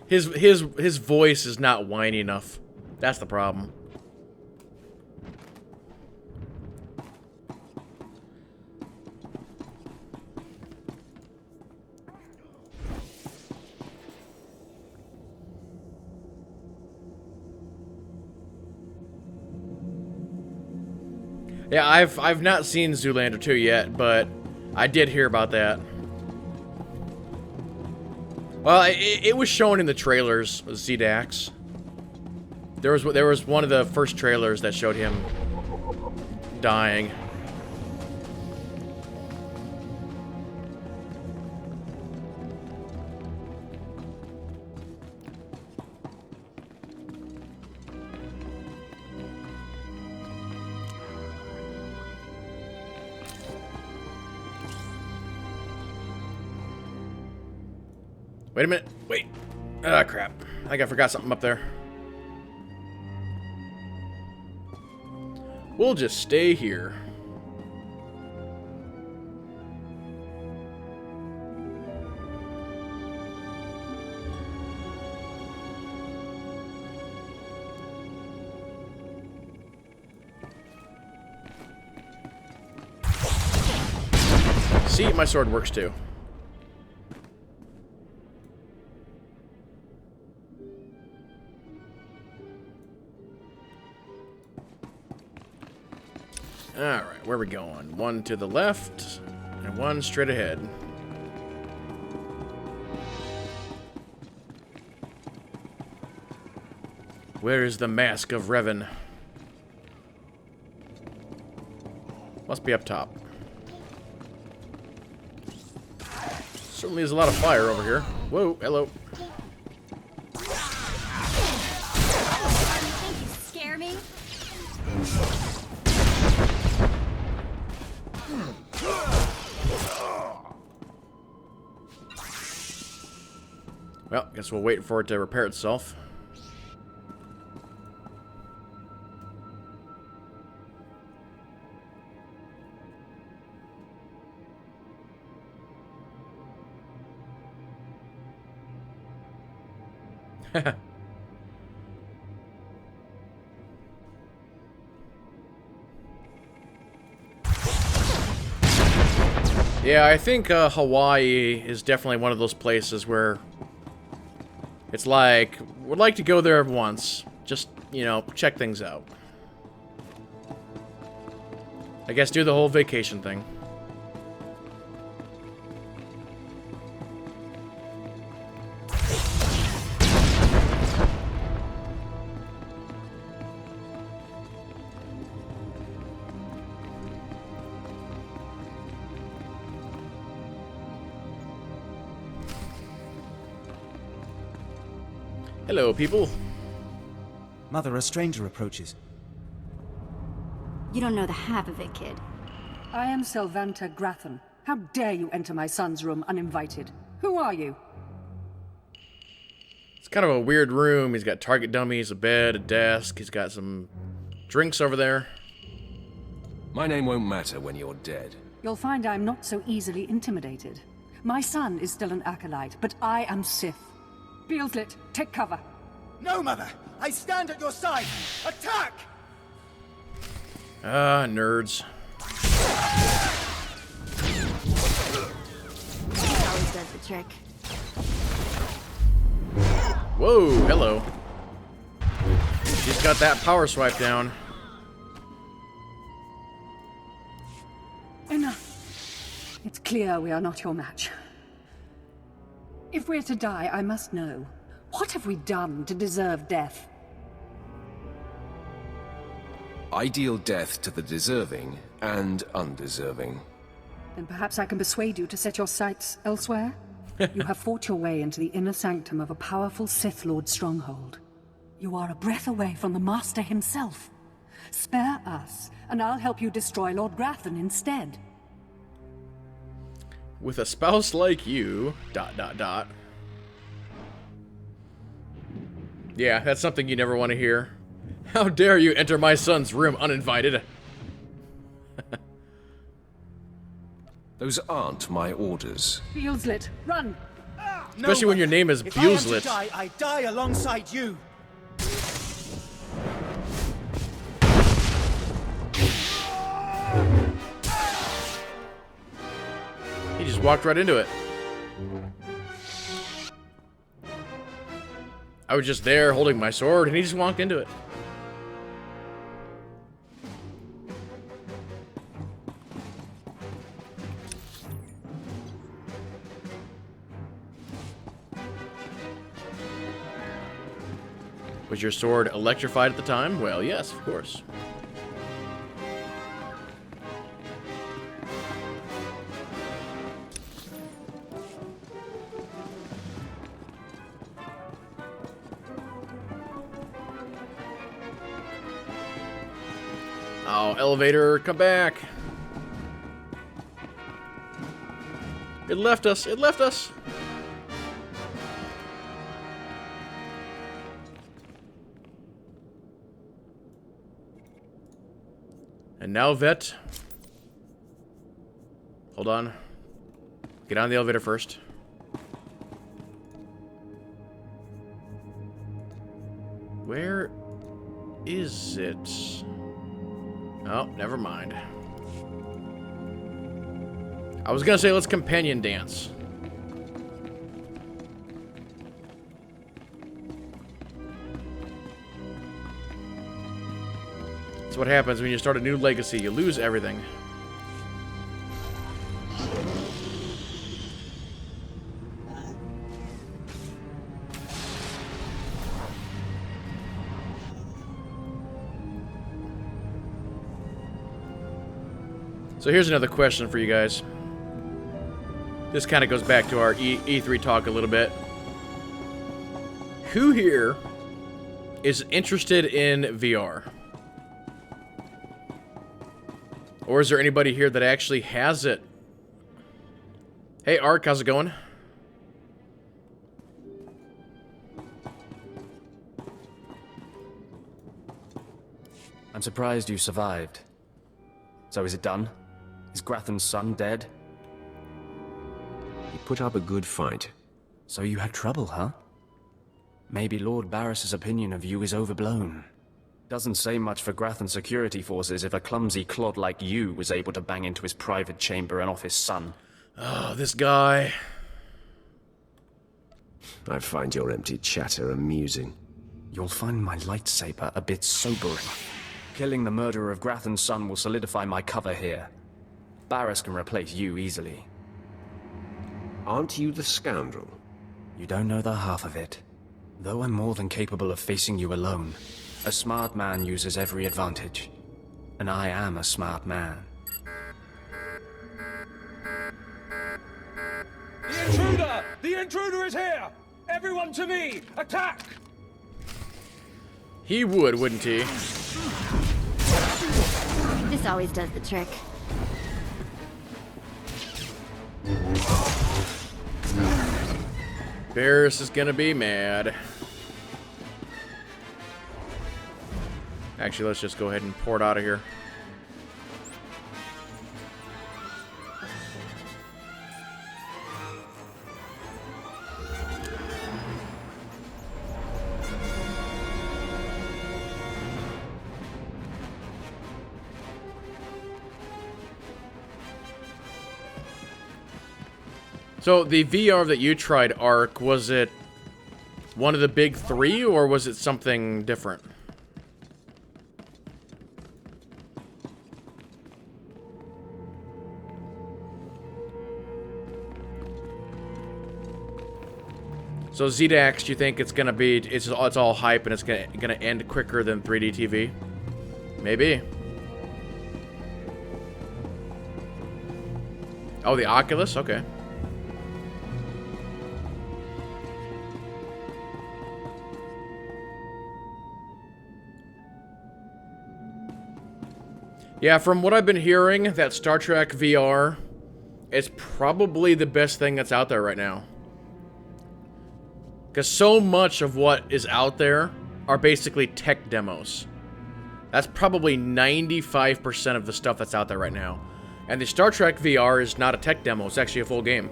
His voice is not whiny enough. That's the problem. Yeah, I've not seen Zoolander 2 yet, but I did hear about that. Well, it was shown in the trailers with Z-Dax. There was one of the first trailers that showed him dying. Wait a minute. Wait. Ah, crap. I think I forgot something up there. We'll just stay here. See, my sword works too. Alright, where are we going? One to the left, and one straight ahead. Where is the Mask of Revan? Must be up top. Certainly is a lot of fire over here. Whoa, hello. Think you scare me? Well, guess we'll wait for it to repair itself. Yeah, I think Hawaii is definitely one of those places where it's like, would like to go there once. Just, you know, check things out. I guess do the whole vacation thing. Hello, people. Mother, a stranger approaches. You don't know the half of it, kid. I am SWTOR Grathan. How dare you enter my son's room uninvited? Who are you? It's kind of a weird room. He's got target dummies, a bed, a desk. He's got some drinks over there. My name won't matter when you're dead. You'll find I'm not so easily intimidated. My son is still an acolyte, but I am Sith. Beelslit, take cover. No, Mother! I stand at your side! Attack! Ah, nerds. He always does the trick. Whoa, hello. She's got that power swipe down. Enough. It's clear we are not your match. If we're to die, I must know. What have we done to deserve death? I deal death to the deserving and undeserving. Then perhaps I can persuade you to set your sights elsewhere? You have fought your way into the inner sanctum of a powerful Sith Lord stronghold. You are a breath away from the Master himself. Spare us, and I'll help you destroy Lord Grathan instead. With a spouse like you, ... Yeah, that's something you never want to hear. How dare you enter my son's room uninvited? Those aren't my orders. Beelslit, run! Especially when your name is Beelslit. If I am to die, I die alongside you. He just walked right into it. I was just there holding my sword and he just walked into it. Was your sword electrified at the time? Well, yes, of course. Oh, elevator, come back. It left us. It left us. And now, Vet. Hold on. Get on the elevator first. Where is it? Oh, never mind. I was gonna say let's companion dance. That's what happens when you start a new legacy. You lose everything. So here's another question for you guys. This kind of goes back to our E3 talk a little bit. Who here is interested in VR? Or is there anybody here that actually has it? Hey, Ark, how's it going? I'm surprised you survived. So is it done? Is Grathan's son dead? You put up a good fight. So you had trouble, huh? Maybe Lord Baris's opinion of you is overblown. Doesn't say much for Grathan security forces if a clumsy clod like you was able to bang into his private chamber and off his son. Oh, this guy. I find your empty chatter amusing. You'll find my lightsaber a bit sobering. Killing the murderer of Grathan's son will solidify my cover here. Baris can replace you easily. Aren't you the scoundrel? You don't know the half of it. Though I'm more than capable of facing you alone, a smart man uses every advantage. And I am a smart man. The intruder! The intruder is here! Everyone to me! Attack! He would, wouldn't he? This always does the trick. Baris is gonna be mad. Actually, let's just go ahead and port out of here. So, the VR that you tried, Ark, was it one of the big three, or was it something different? So, ZDAX, do you think it's gonna be, it's all hype and it's gonna end quicker than 3D TV? Maybe. Oh, the Oculus? Okay. Yeah, from what I've been hearing, that Star Trek VR is probably the best thing that's out there right now. Because so much of what is out there are basically tech demos. That's probably 95% of the stuff that's out there right now. And the Star Trek VR is not a tech demo, it's actually a full game.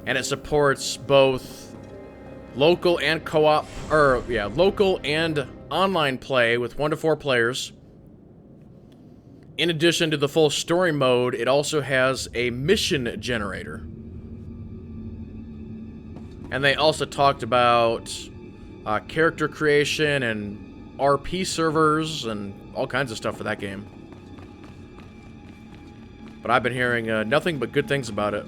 And it supports both local and co-op, or yeah, local and online play with 1 to 4 players. In addition to the full story mode, it also has a mission generator. And they also talked about character creation and RP servers and all kinds of stuff for that game. But I've been hearing nothing but good things about it.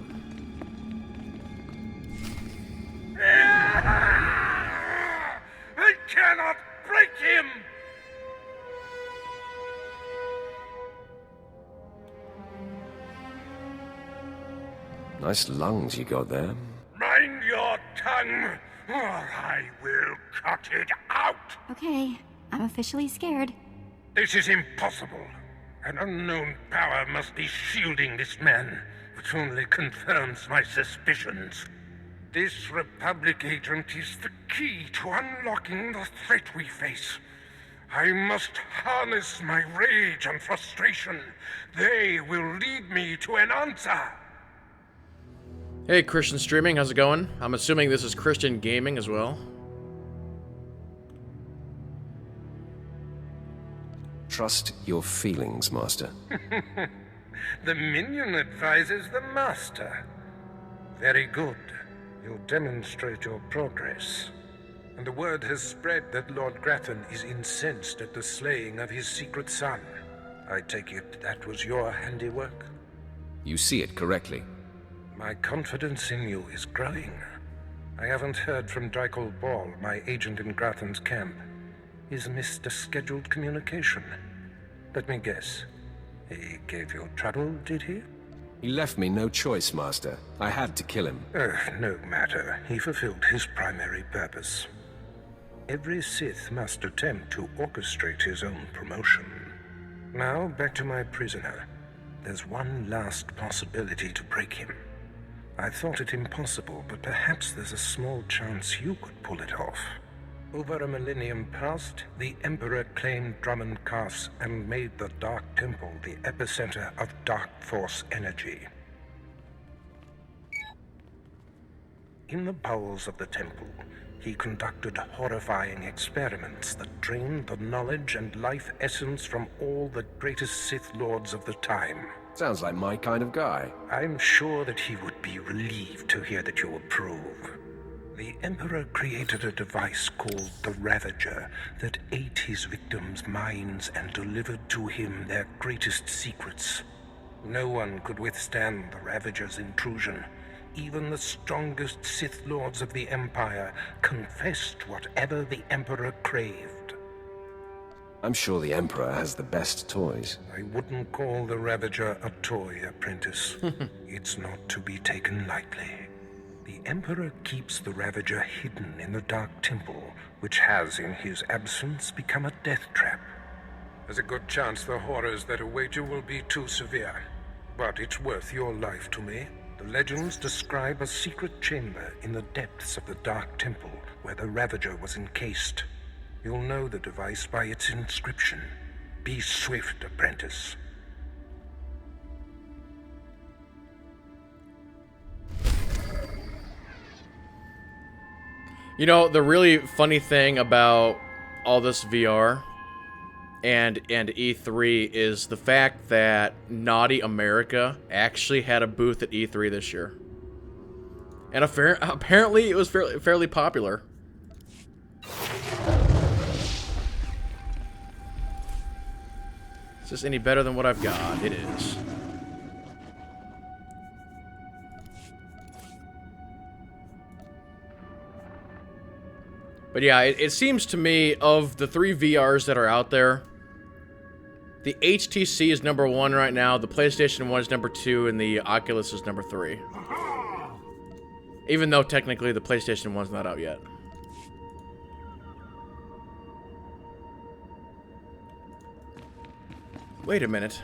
I cannot break him! Nice lungs you got there. Mind your tongue, or I will cut it out! Okay, I'm officially scared. This is impossible. An unknown power must be shielding this man, which only confirms my suspicions. This Republic agent is the key to unlocking the threat we face. I must harness my rage and frustration. They will lead me to an answer. Hey, Christian Streaming, how's it going? I'm assuming this is Christian Gaming as well. Trust your feelings, Master. The minion advises the Master. Very good. You'll demonstrate your progress. And the word has spread that Lord Grathan is incensed at the slaying of his secret son. I take it that was your handiwork? You see it correctly. My confidence in you is growing. I haven't heard from Drykel Ball, my agent in Grathan's camp. He's missed a scheduled communication. Let me guess. He gave you trouble, did he? He left me no choice, Master. I had to kill him. No matter. He fulfilled his primary purpose. Every Sith must attempt to orchestrate his own promotion. Now, back to my prisoner. There's one last possibility to break him. I thought it impossible, but perhaps there's a small chance you could pull it off. Over a millennium past, the Emperor claimed Drummond Cass and made the Dark Temple the epicenter of Dark Force energy. In the bowels of the temple, he conducted horrifying experiments that drained the knowledge and life essence from all the greatest Sith Lords of the time. Sounds like my kind of guy. I'm sure that he would be relieved to hear that you approve. The Emperor created a device called the Ravager that ate his victims' minds and delivered to him their greatest secrets. No one could withstand the Ravager's intrusion. Even the strongest Sith Lords of the Empire confessed whatever the Emperor craved. I'm sure the Emperor has the best toys. I wouldn't call the Ravager a toy, apprentice. It's not to be taken lightly. The Emperor keeps the Ravager hidden in the Dark Temple, which has, in his absence, become a death trap. There's a good chance the horrors that await you will be too severe, but it's worth your life to me. The legends describe a secret chamber in the depths of the Dark Temple where the Ravager was encased. You'll know the device by its inscription. Be swift, apprentice. You know, the really funny thing about all this VR and E3 is the fact that Naughty America actually had a booth at E3 this year. And apparently it was fairly popular. Is this any better than what I've got? It is. But yeah, it seems to me, of the 3 VRs that are out there, the HTC is number 1 right now, the PlayStation 1 is number 2, and the Oculus is number 3. Even though technically the PlayStation 1's not out yet. Wait a minute.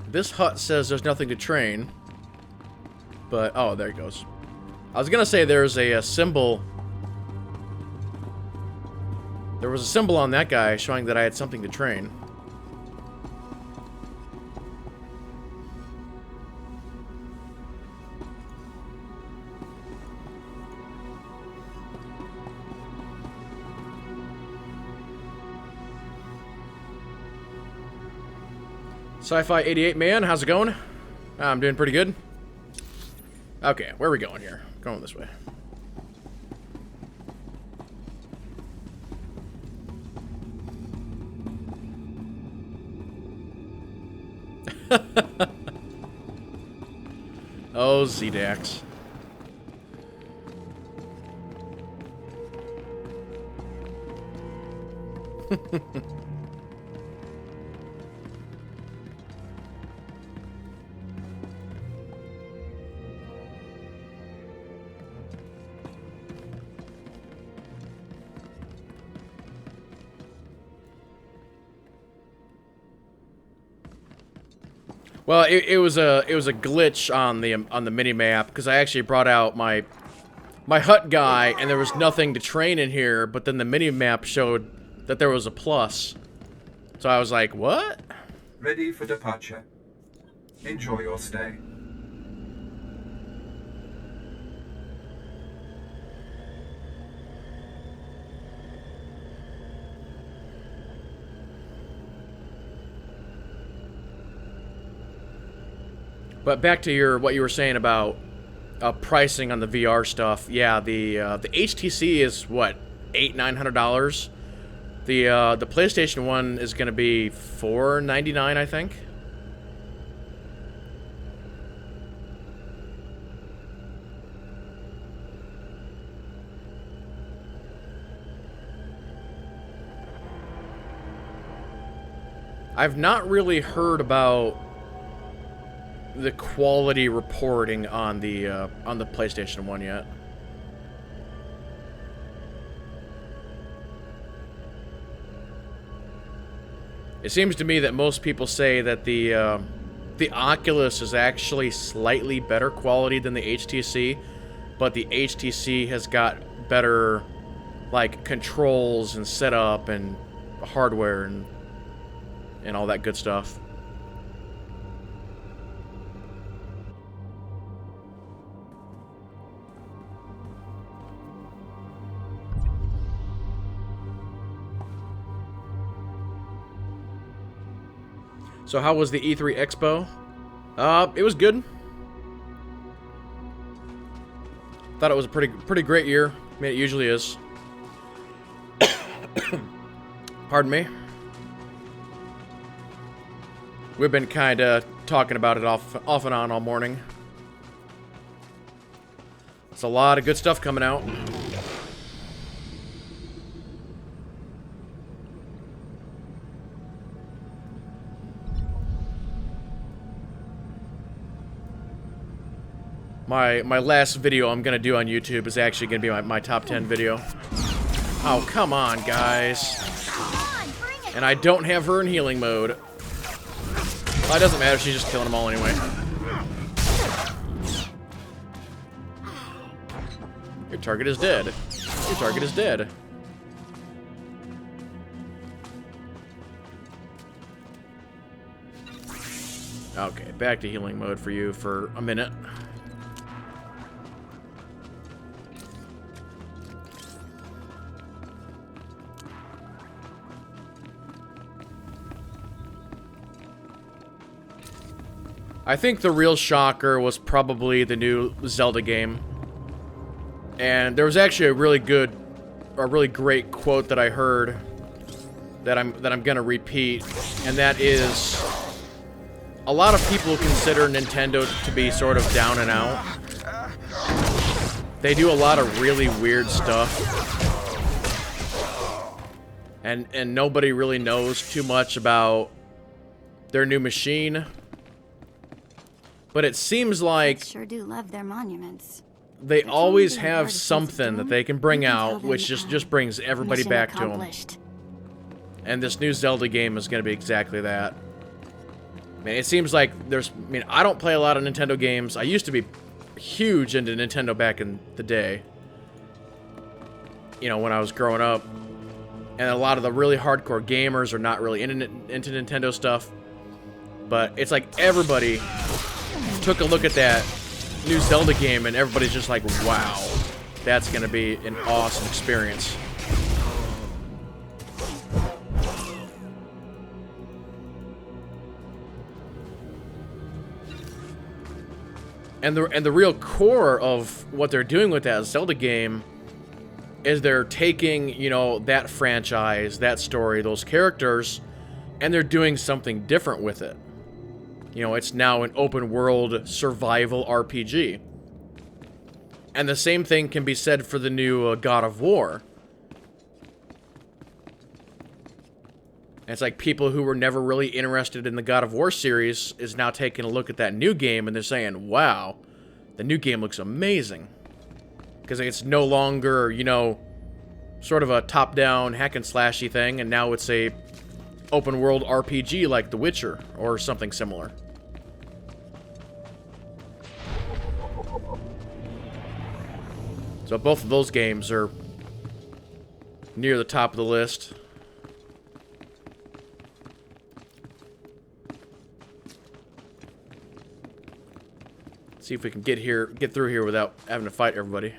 This hut says there's nothing to train. But, oh, there it goes. I was gonna say there's a symbol. There was a symbol on that guy showing that I had something to train. Sci-Fi 88 man, how's it going? I'm doing pretty good. Okay, where are we going here? Going this way. Oh, Z-Dax. Well, it was a glitch on the mini map because I actually brought out my hut guy and there was nothing to train in here, but then the mini map showed that there was a plus. So I was like, "What?" Ready for departure. Enjoy your stay. But back to what you were saying about pricing on the VR stuff. Yeah, the HTC is what, $800-900. The PlayStation 1 is going to be $499, I think. I've not really heard about the quality reporting on the PlayStation 1 yet. It seems to me that most people say that the Oculus is actually slightly better quality than the HTC, but the HTC has got better, like, controls and setup and hardware and all that good stuff. So how was the E3 Expo? It was good. Thought it was a pretty great year. I mean, it usually is. Pardon me. We've been kind of talking about it off and on all morning. It's a lot of good stuff coming out. My last video I'm gonna do on YouTube is actually gonna be my top 10 video. Oh, come on, guys. And I don't have her in healing mode. Well, it doesn't matter, she's just killing them all anyway. Your target is dead. Your target is dead. Okay, back to healing mode for you for a minute. I think the real shocker was probably the new Zelda game. And there was actually a really great quote that I heard that I'm gonna repeat, and that is, a lot of people consider Nintendo to be sort of down and out. They do a lot of really weird stuff. And nobody really knows too much about their new machine. But it seems like Sure do love their monuments. they always have something that they can bring out, which just brings everybody back to them. And this new Zelda game is going to be exactly that. I mean, it seems like I don't play a lot of Nintendo games. I used to be huge into Nintendo back in the day. You know, when I was growing up. And a lot of the really hardcore gamers are not really into Nintendo stuff. But it's like everybody took a look at that new Zelda game and everybody's just like, wow, that's gonna be an awesome experience. And the real core of what they're doing with that Zelda game is they're taking, you know, that franchise, that story, those characters, and they're doing something different with it. You know, it's now an open world survival RPG. And the same thing can be said for the new God of War. And it's like people who were never really interested in the God of War series is now taking a look at that new game and they're saying, wow, the new game looks amazing. Because it's no longer, you know, sort of a top-down hack-and-slashy thing, and now it's a open-world RPG like The Witcher or something similar. So both of those games are near the top of the list. See if we can get through here without having to fight everybody.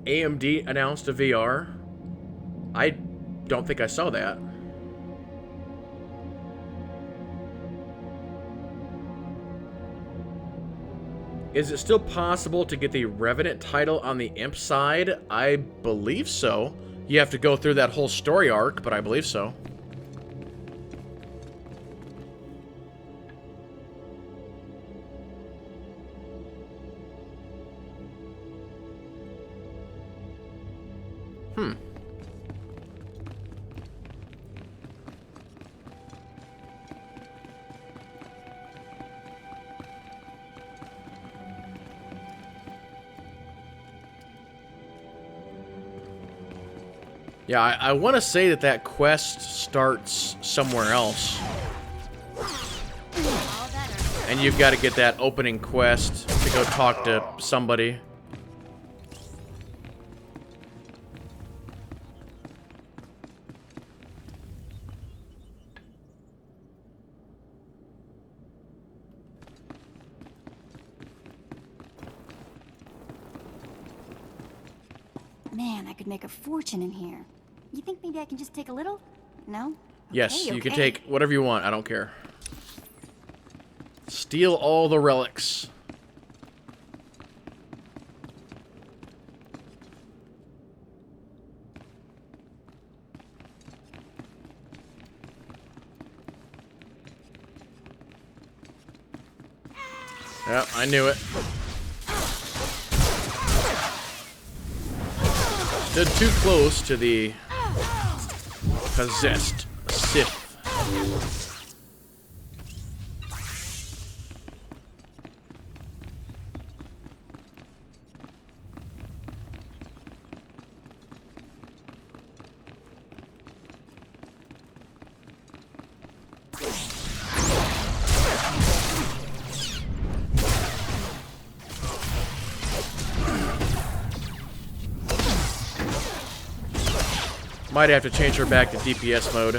AMD announced a VR. I don't think I saw that. Is it still possible to get the Revenant title on the Imp side? I believe so. You have to go through that whole story arc, but I believe so. Yeah, I want to say that that quest starts somewhere else. And you've got to get that opening quest to go talk to somebody. Man, I could make a fortune in here. You think maybe I can just take a little? No? Yes, Okay, you can okay. take whatever you want. I don't care. Steal all the relics. Yep, I knew it. Stood too close to the possessed Sith. Might have to change her back to DPS mode.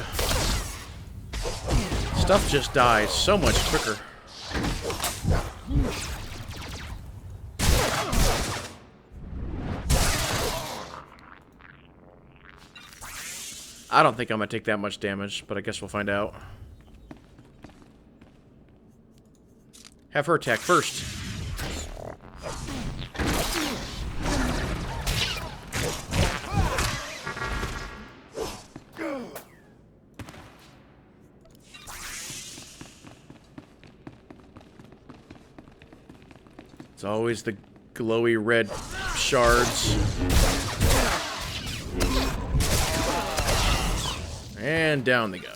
Stuff just dies so much quicker. I don't think I'm gonna take that much damage, but I guess we'll find out. Have her attack first. It's always the glowy red shards. And down they go.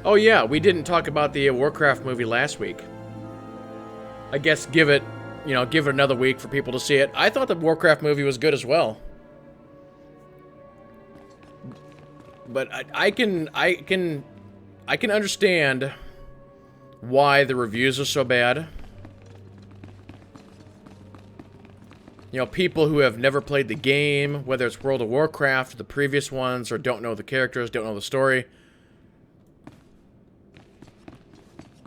Oh yeah, we didn't talk about the Warcraft movie last week. I guess give it another week for people to see it. I thought the Warcraft movie was good as well. But I can understand why the reviews are so bad. You know, people who have never played the game, whether it's World of Warcraft or the previous ones, or don't know the characters, don't know the story,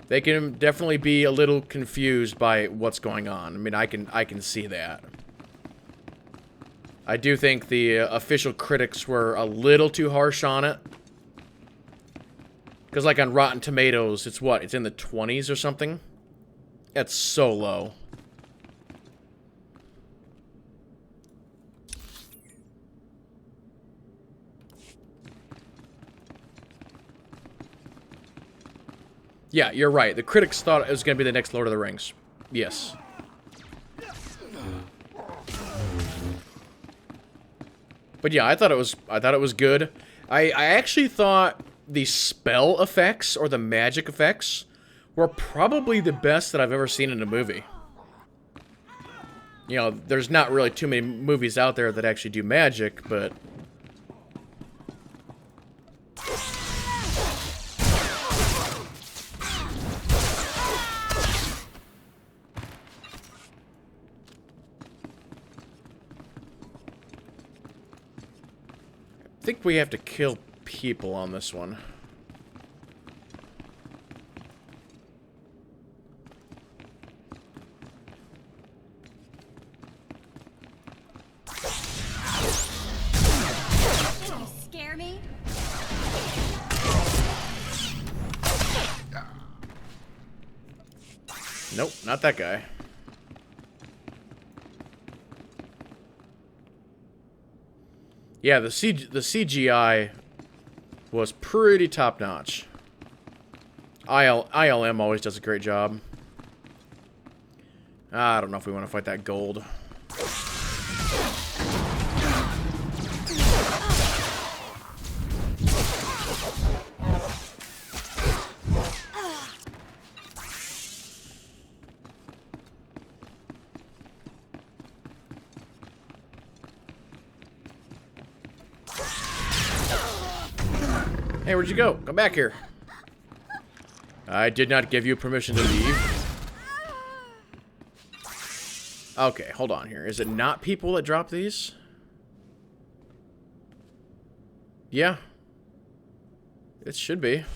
they can definitely be a little confused by what's going on. I mean, I can see that. I do think the official critics were a little too harsh on it. Because like on Rotten Tomatoes, it's what? It's in the 20s or something? That's so low. Yeah, you're right. The critics thought it was going to be the next Lord of the Rings. Yes. But yeah, I thought it was good. I actually thought the spell effects or the magic effects were probably the best that I've ever seen in a movie. You know, there's not really too many movies out there that actually do magic, but I think we have to kill people on this one. Did you scare me? Nope, not that guy. Yeah, the CGI was pretty top-notch. ILM always does a great job. I don't know if we want to fight that gold. Hey, where'd you go? Come back here. I did not give you permission to leave. Okay, hold on here. Is it not people that drop these? Yeah. It should be.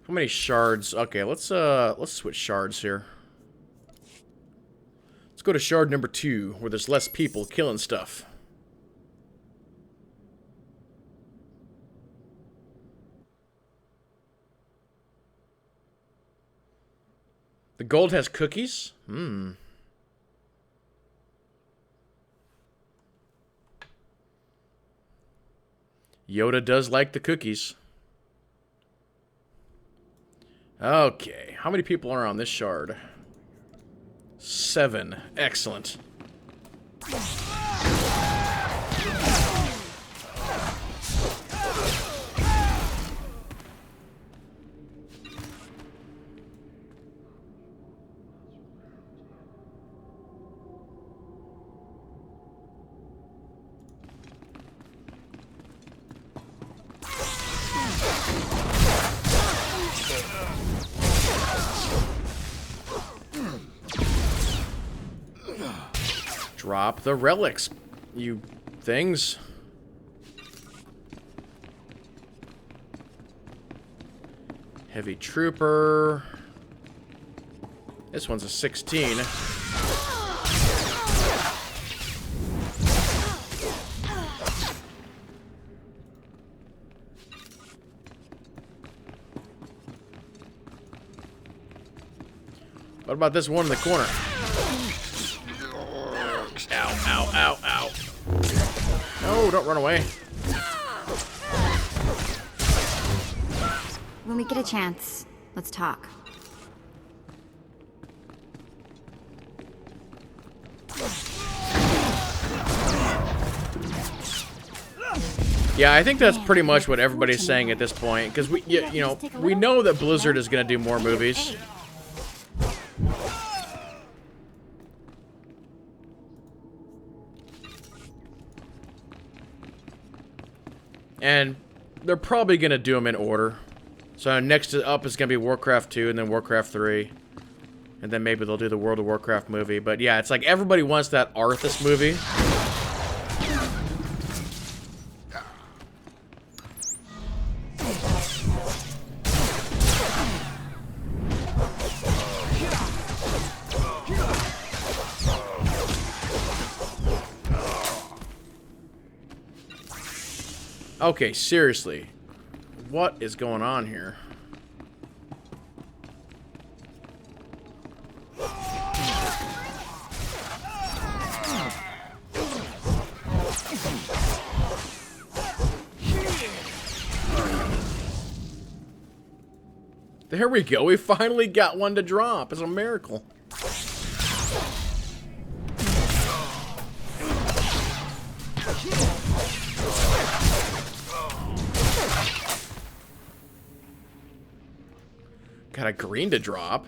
How many shards? Okay, let's switch shards here. Let's go to shard number 2, where there's less people killing stuff. The gold has cookies? Yoda does like the cookies. Okay, how many people are on this shard? 7. Excellent. Drop the relics, you things. Heavy trooper. This one's a 16. What about this one in the corner? Ow, ow, ow. No, don't run away. When we get a chance, let's talk. Yeah, I think that's pretty much what everybody's saying at this point, because we know that Blizzard is going to do more movies. And they're probably going to do them in order. So next up is going to be Warcraft 2 and then Warcraft 3. And then maybe they'll do the World of Warcraft movie. But yeah, it's like everybody wants that Arthas movie. Okay, seriously. What is going on here? There we go. We finally got one to drop. It's a miracle. Got a green to drop.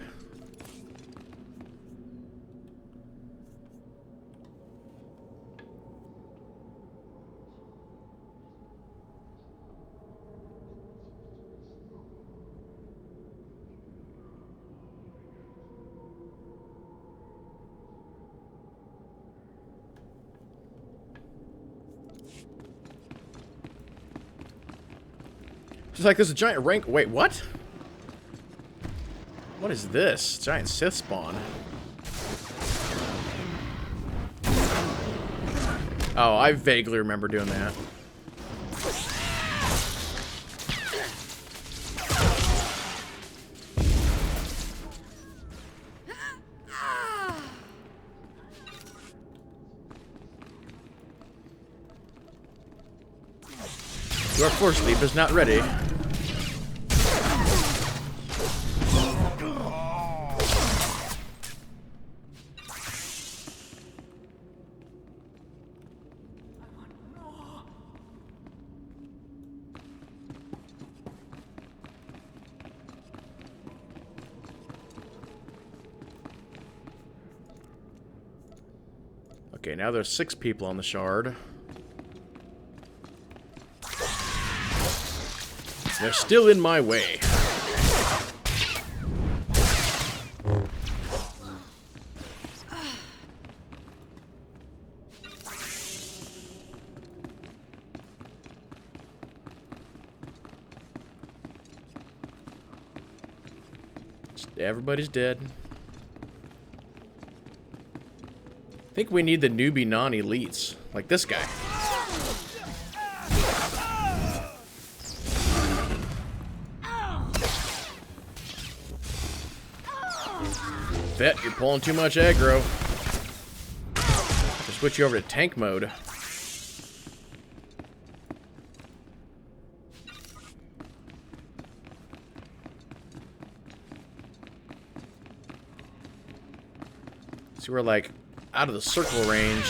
Just like there's a giant rank. Wait, what? What is this? Giant Sith spawn. Oh, I vaguely remember doing that. Your force leap is not ready. Okay, now there's 6 people on the shard. They're still in my way. Everybody's dead. I think we need the newbie non-elites, like this guy. Vet, you're pulling too much aggro. I'll switch you over to tank mode. So we're like out of the circle range.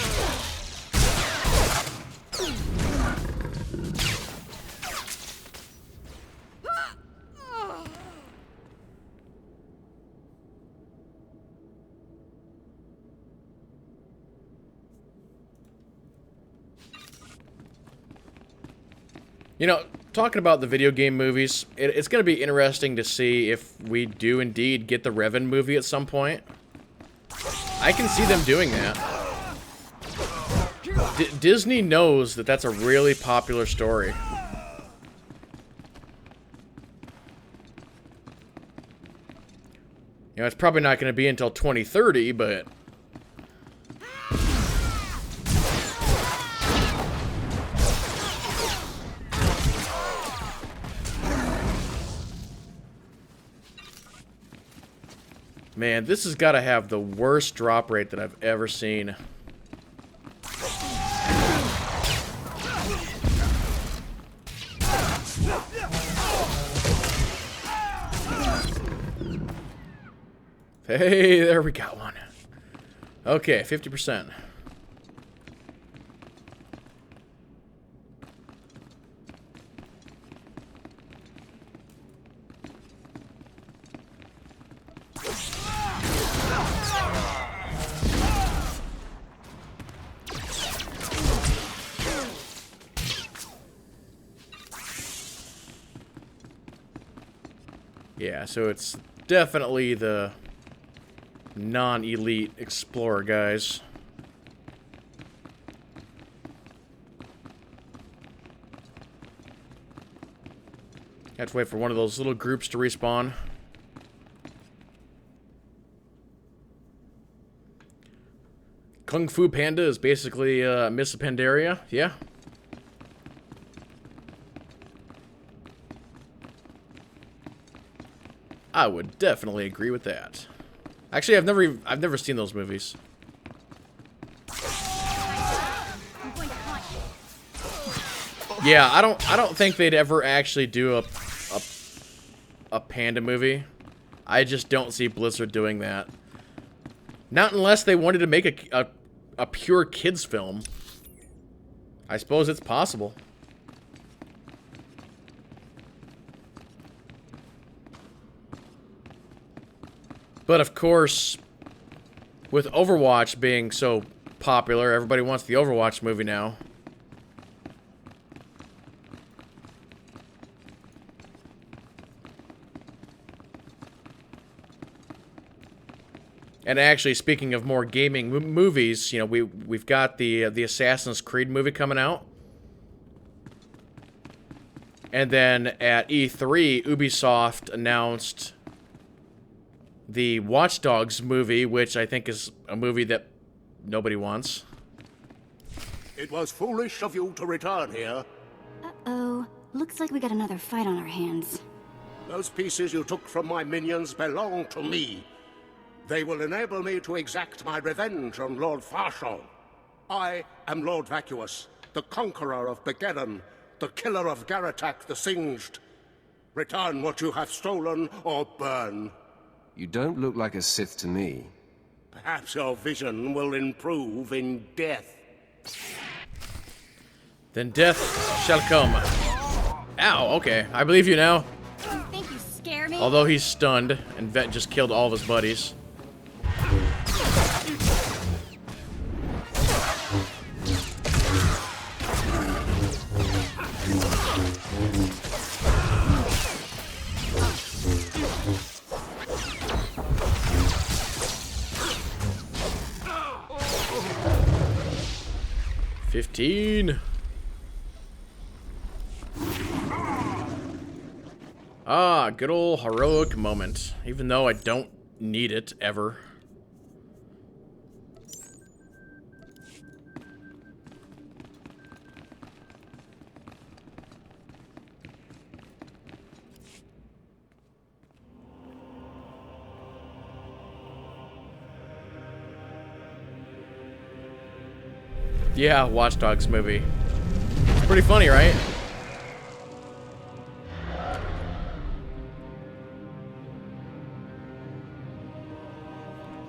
You know, talking about the video game movies, it's going to be interesting to see if we do indeed get the Revan movie at some point. I can see them doing that. Disney knows that that's a really popular story. You know, it's probably not going to be until 2030, but... Man, this has got to have the worst drop rate that I've ever seen. Hey, there we got one. Okay, 50%. Yeah, so it's definitely the non-elite explorer guys. Have to wait for one of those little groups to respawn. Kung Fu Panda is basically Miss Pandaria, yeah. I would definitely agree with that. Actually, I've never seen those movies. Yeah, I don't think they'd ever actually do a panda movie. I just don't see Blizzard doing that. Not unless they wanted to make a pure kids film. I suppose it's possible. But of course, with Overwatch being so popular, everybody wants the Overwatch movie now. And actually, speaking of more gaming movies, you know, we've got the Assassin's Creed movie coming out. And then at E3, Ubisoft announced the Watch Dogs movie, which I think is a movie that nobody wants. It was foolish of you to return here. Uh-oh. Looks like we got another fight on our hands. Those pieces you took from my minions belong to me. They will enable me to exact my revenge on Lord Farshal. I am Lord Vacuous, the conqueror of Begeddon, the killer of Garatak the Singed. Return what you have stolen, or burn. You don't look like a Sith to me. Perhaps your vision will improve in death. Then death shall come. Ow, okay. I believe you now. You think you scare me? Although he's stunned, and Vet just killed all of his buddies. 15. Ah, good old heroic moment. Even though I don't need it ever. Yeah, Watch Dogs movie. It's pretty funny, right?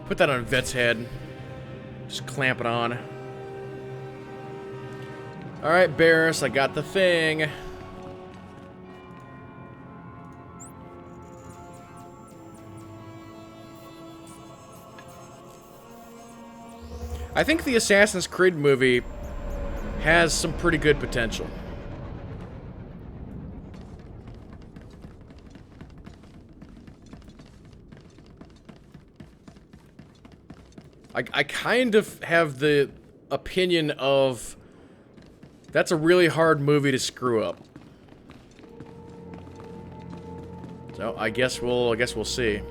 Put that on Vet's head. Just clamp it on. Alright, Baris, I got the thing. I think the Assassin's Creed movie has some pretty good potential. I kind of have the opinion of that's a really hard movie to screw up. So I guess we'll see.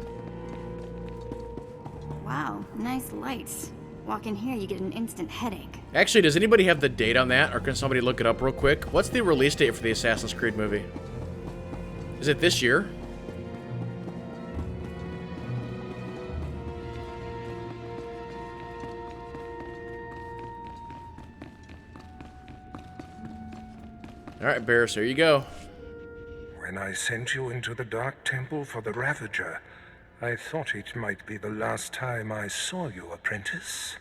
Wow, nice lights. Walk in here, you get an instant headache. Actually, does anybody have the date on that, or can somebody look it up real quick? What's the release date for the Assassin's Creed movie? Is it this year? Alright, Baris, here you go. When I sent you into the Dark Temple for the Ravager, I thought it might be the last time I saw you, apprentice.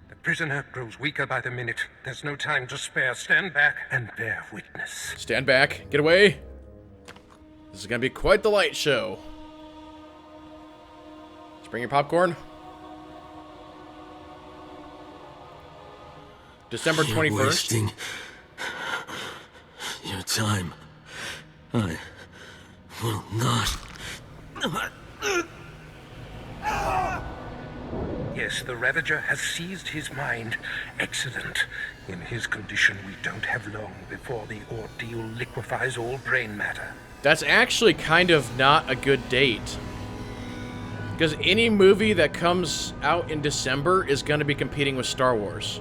The prisoner grows weaker by the minute. There's no time to spare. Stand back and bear witness. Stand back. Get away. This is gonna be quite the light show. Just bring your popcorn. December 21st. You're wasting your time. I will not. Yes, the Ravager has seized his mind. Excellent. In his condition, we don't have long before the ordeal liquefies all brain matter. That's actually kind of not a good date. Because any movie that comes out in December is going to be competing with Star Wars.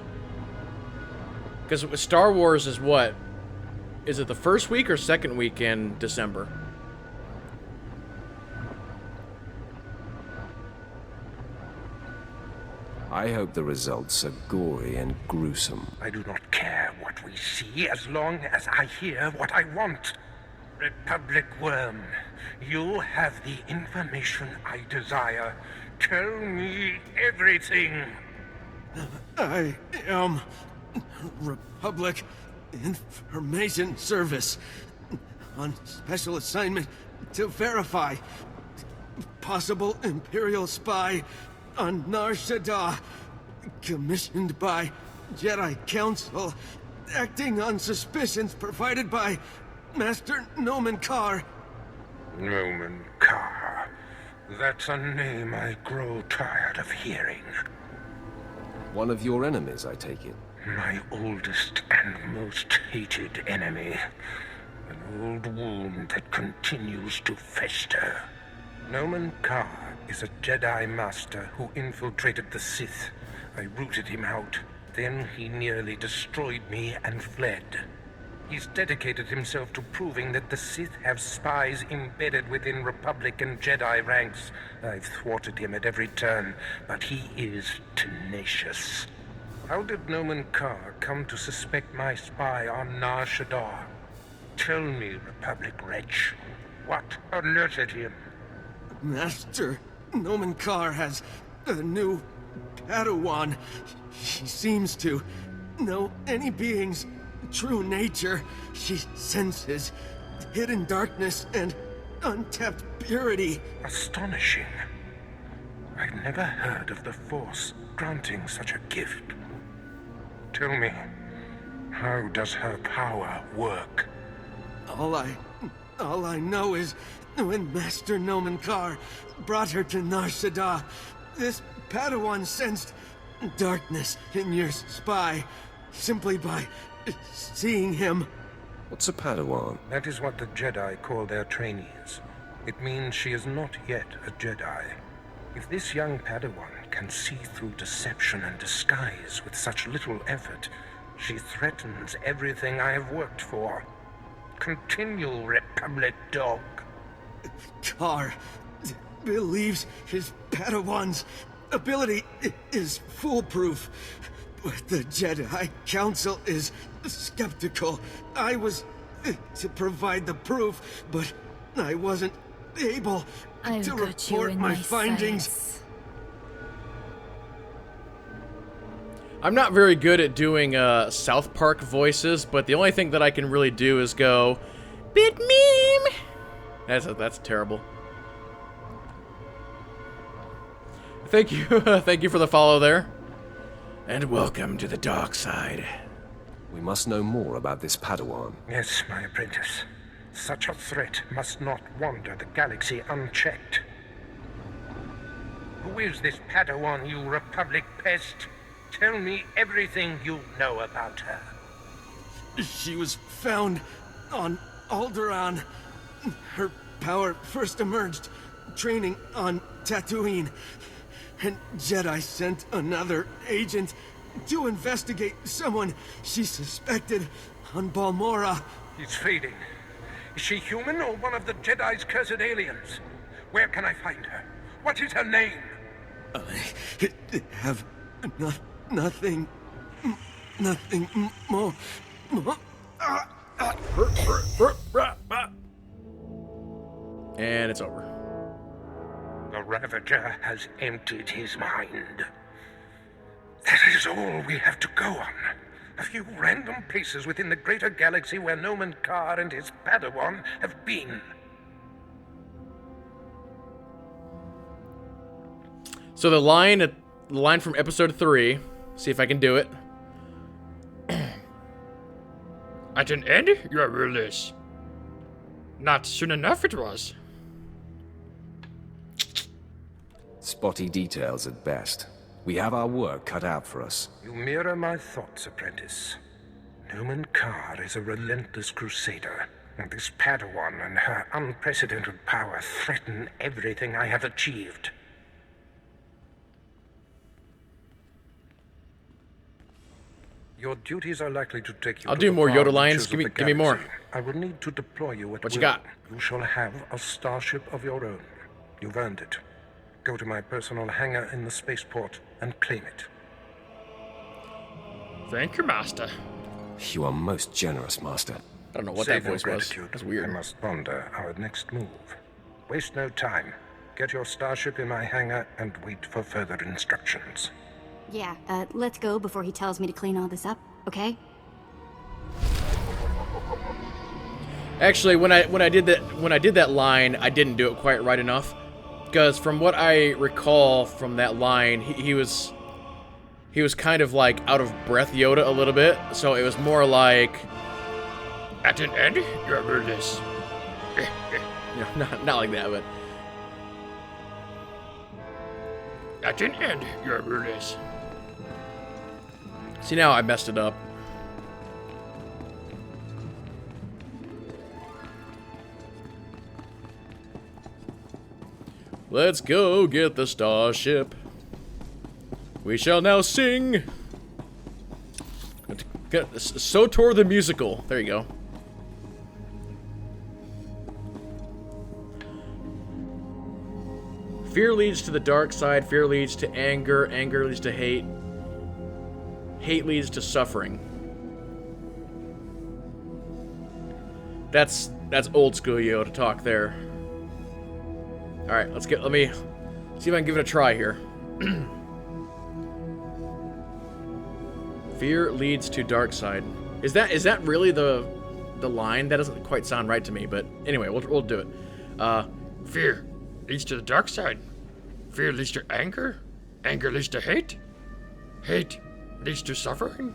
Because Star Wars is what? Is it the first week or second week in December? I hope the results are gory and gruesome. I do not care what we see as long as I hear what I want. Republic Worm, you have the information I desire. Tell me everything. I am Republic Information Service on special assignment to verify possible Imperial spy on Nar Shaddaa, commissioned by Jedi Council, acting on suspicions provided by Master Nomen Karr. Nomen Karr. That's a name I grow tired of hearing. One of your enemies, I take it. My oldest and most hated enemy. An old wound that continues to fester. Nomen Karr is a Jedi Master who infiltrated the Sith. I rooted him out. Then he nearly destroyed me and fled. He's dedicated himself to proving that the Sith have spies embedded within Republic and Jedi ranks. I've thwarted him at every turn, but he is tenacious. How did Nomen Karr come to suspect my spy on Nar Shaddaa? Tell me, Republic wretch, what alerted him? Master Nomen Karr has a new Padawan. She seems to know any being's true nature. She senses hidden darkness and untapped purity. Astonishing. I've never heard of the Force granting such a gift. Tell me, how does her power work? All I know is when Master Nomen Karr brought her to Nar Shaddaa, this Padawan sensed darkness in your spy. simply by seeing him. What's a Padawan? That is what the Jedi call their trainees. It means she is not yet a Jedi. If this young Padawan can see through deception and disguise with such little effort, she threatens everything I have worked for. Continue, Republic dog. Carr believes his Padawan's ability is foolproof, but the Jedi Council is skeptical. I was to provide the proof, but I wasn't able to report my findings. Sights. I'm not very good at doing South Park voices, but the only thing that I can really do is go, "Bit meme." That's terrible. Thank you, thank you for the follow there, and welcome to the dark side. We must know more about this Padawan. Yes, my apprentice. Such a threat must not wander the galaxy unchecked. Who is this Padawan, you Republic pest? Tell me everything you know about her. She was found on Alderaan. Her power first emerged training on Tatooine. And Jedi sent another agent to investigate someone she suspected on Balmora. He's fading. Is she human or one of the Jedi's cursed aliens? Where can I find her? What is her name? I have nothing more. And it's over. The Ravager has emptied his mind. That is all we have to go on. A few random places within the greater galaxy where Noman Carr and his Padawan have been. So the line from episode 3, see if I can do it. At an end, your rulers. Not soon enough it was. Spotty details at best. We have our work cut out for us. You mirror my thoughts, apprentice. Noman Carr is a relentless crusader, and this Padawan and her unprecedented power threaten everything I have achieved. Your duties are likely to take you I'll to do the more far Yoda lines. reaches Give me of the give me more. galaxy. I will need to deploy you at What you will. got? You shall have a starship of your own. You've earned it. Go to my personal hangar in the spaceport and claim it. Thank you, Master. You are most generous, Master. I don't know what Save that your voice was. gratitude. That's weird. I must ponder our next move. Waste no time. Get your starship in my hangar and wait for further instructions. Yeah, let's go before he tells me to clean all this up, okay? Actually, when I did that line, I didn't do it quite right enough, because from what I recall from that line, he was kind of like out of breath Yoda a little bit, so it was more like, at an end, your rulers. not like that, but at an end, your rulers. See, now I messed it up. Let's go get the starship. We shall now sing. SWTOR the musical. There you go. Fear leads to the dark side. Fear leads to anger. Anger leads to hate. Hate leads to suffering. That's old school Yoda talk there. All right, let me see if I can give it a try here. Fear leads to dark side. Is that really the line? That doesn't quite sound right to me, but anyway, we'll do it. Fear leads to the dark side. Fear leads to anger. Anger leads to hate. Hate leads to suffering.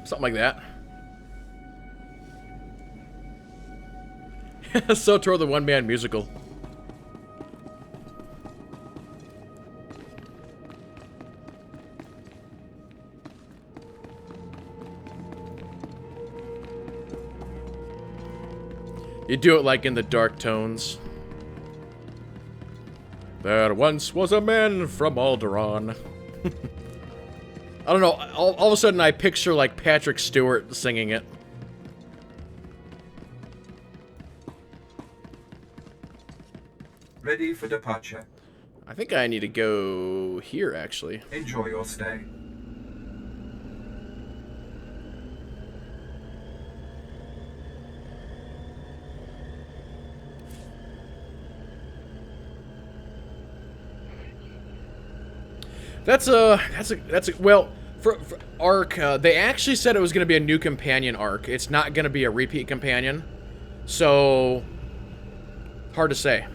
Something like that. SWTOR the one-man musical. You do it like in the dark tones. There once was a man from Alderaan. I don't know, all of a sudden I picture like Patrick Stewart singing it. Ready for departure. I think I need to go here, actually. Enjoy your stay. That's a well, for arc, they actually said it was going to be a new companion arc. It's not going to be a repeat companion. So, hard to say.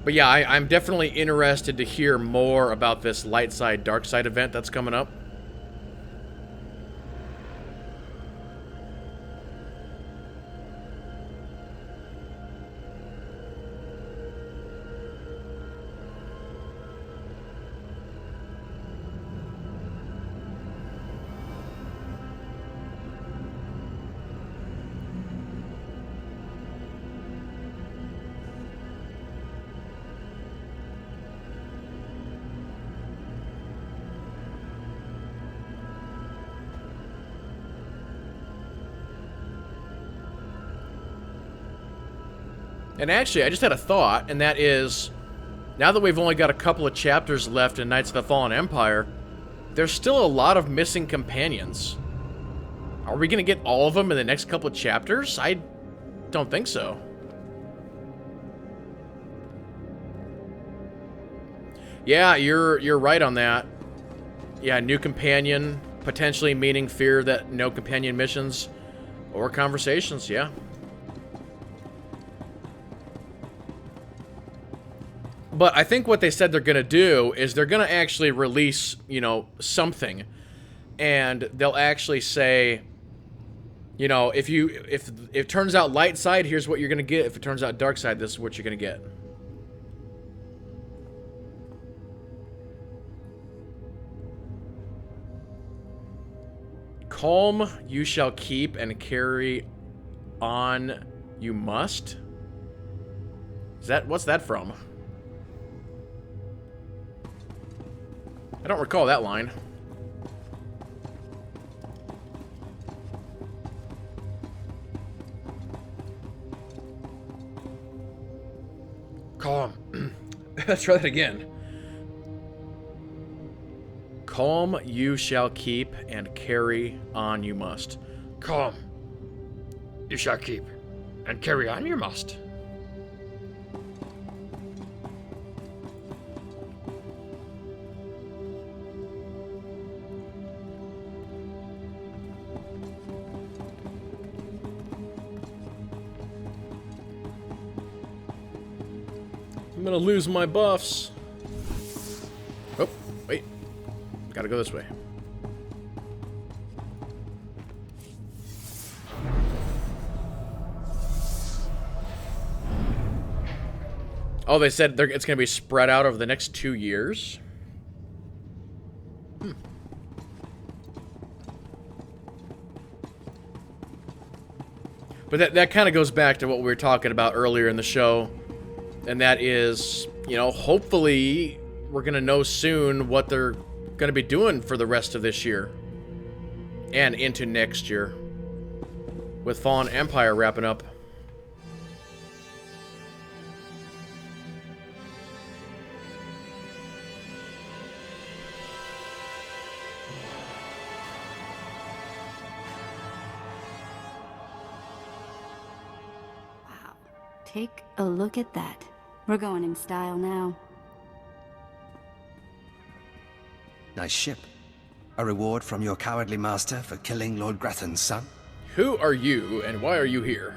But yeah, I'm definitely interested to hear more about this light side, dark side event that's coming up. And actually, I just had a thought, and that is, now that we've only got a couple of chapters left in Knights of the Fallen Empire, there's still a lot of missing companions. Are we going to get all of them in the next couple of chapters? I don't think so. Yeah, you're right on that. Yeah, new companion, potentially meaning fear that no companion missions or conversations, yeah. But I think what they said they're going to do is they're going to actually release, you know, something. And they'll actually say, you know, if it turns out light side, here's what you're going to get. If it turns out dark side, this is what you're going to get. Calm you shall keep, and carry on you must. What's that from? I don't recall that line. Calm. Let's try that again. Calm you shall keep, and carry on you must. Calm you shall keep, and carry on you must. I'm gonna lose my buffs. Oh, wait. Gotta go this way. Oh, they said it's gonna be spread out over the next 2 years? But that kind of goes back to what we were talking about earlier in the show. And that is, you know, hopefully we're going to know soon what they're going to be doing for the rest of this year. And into next year. With Fallen Empire wrapping up. Wow. Take a look at that. We're going in style now. Nice ship. A reward from your cowardly master for killing Lord Grathan's son? Who are you, and why are you here?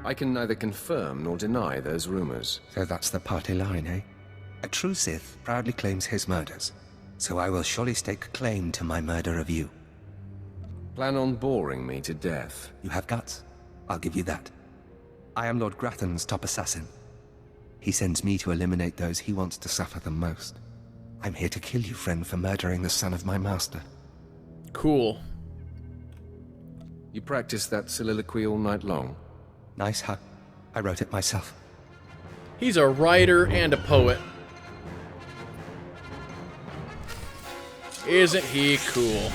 I can neither confirm nor deny those rumors. So that's the party line, eh? A true Sith proudly claims his murders, so I will surely stake claim to my murder of you. Plan on boring me to death. You have guts. I'll give you that. I am Lord Grathan's top assassin. He sends me to eliminate those he wants to suffer the most. I'm here to kill you, friend, for murdering the son of my master. Cool. You practiced that soliloquy all night long? Nice, huh? I wrote it myself. He's a writer and a poet. Isn't he cool?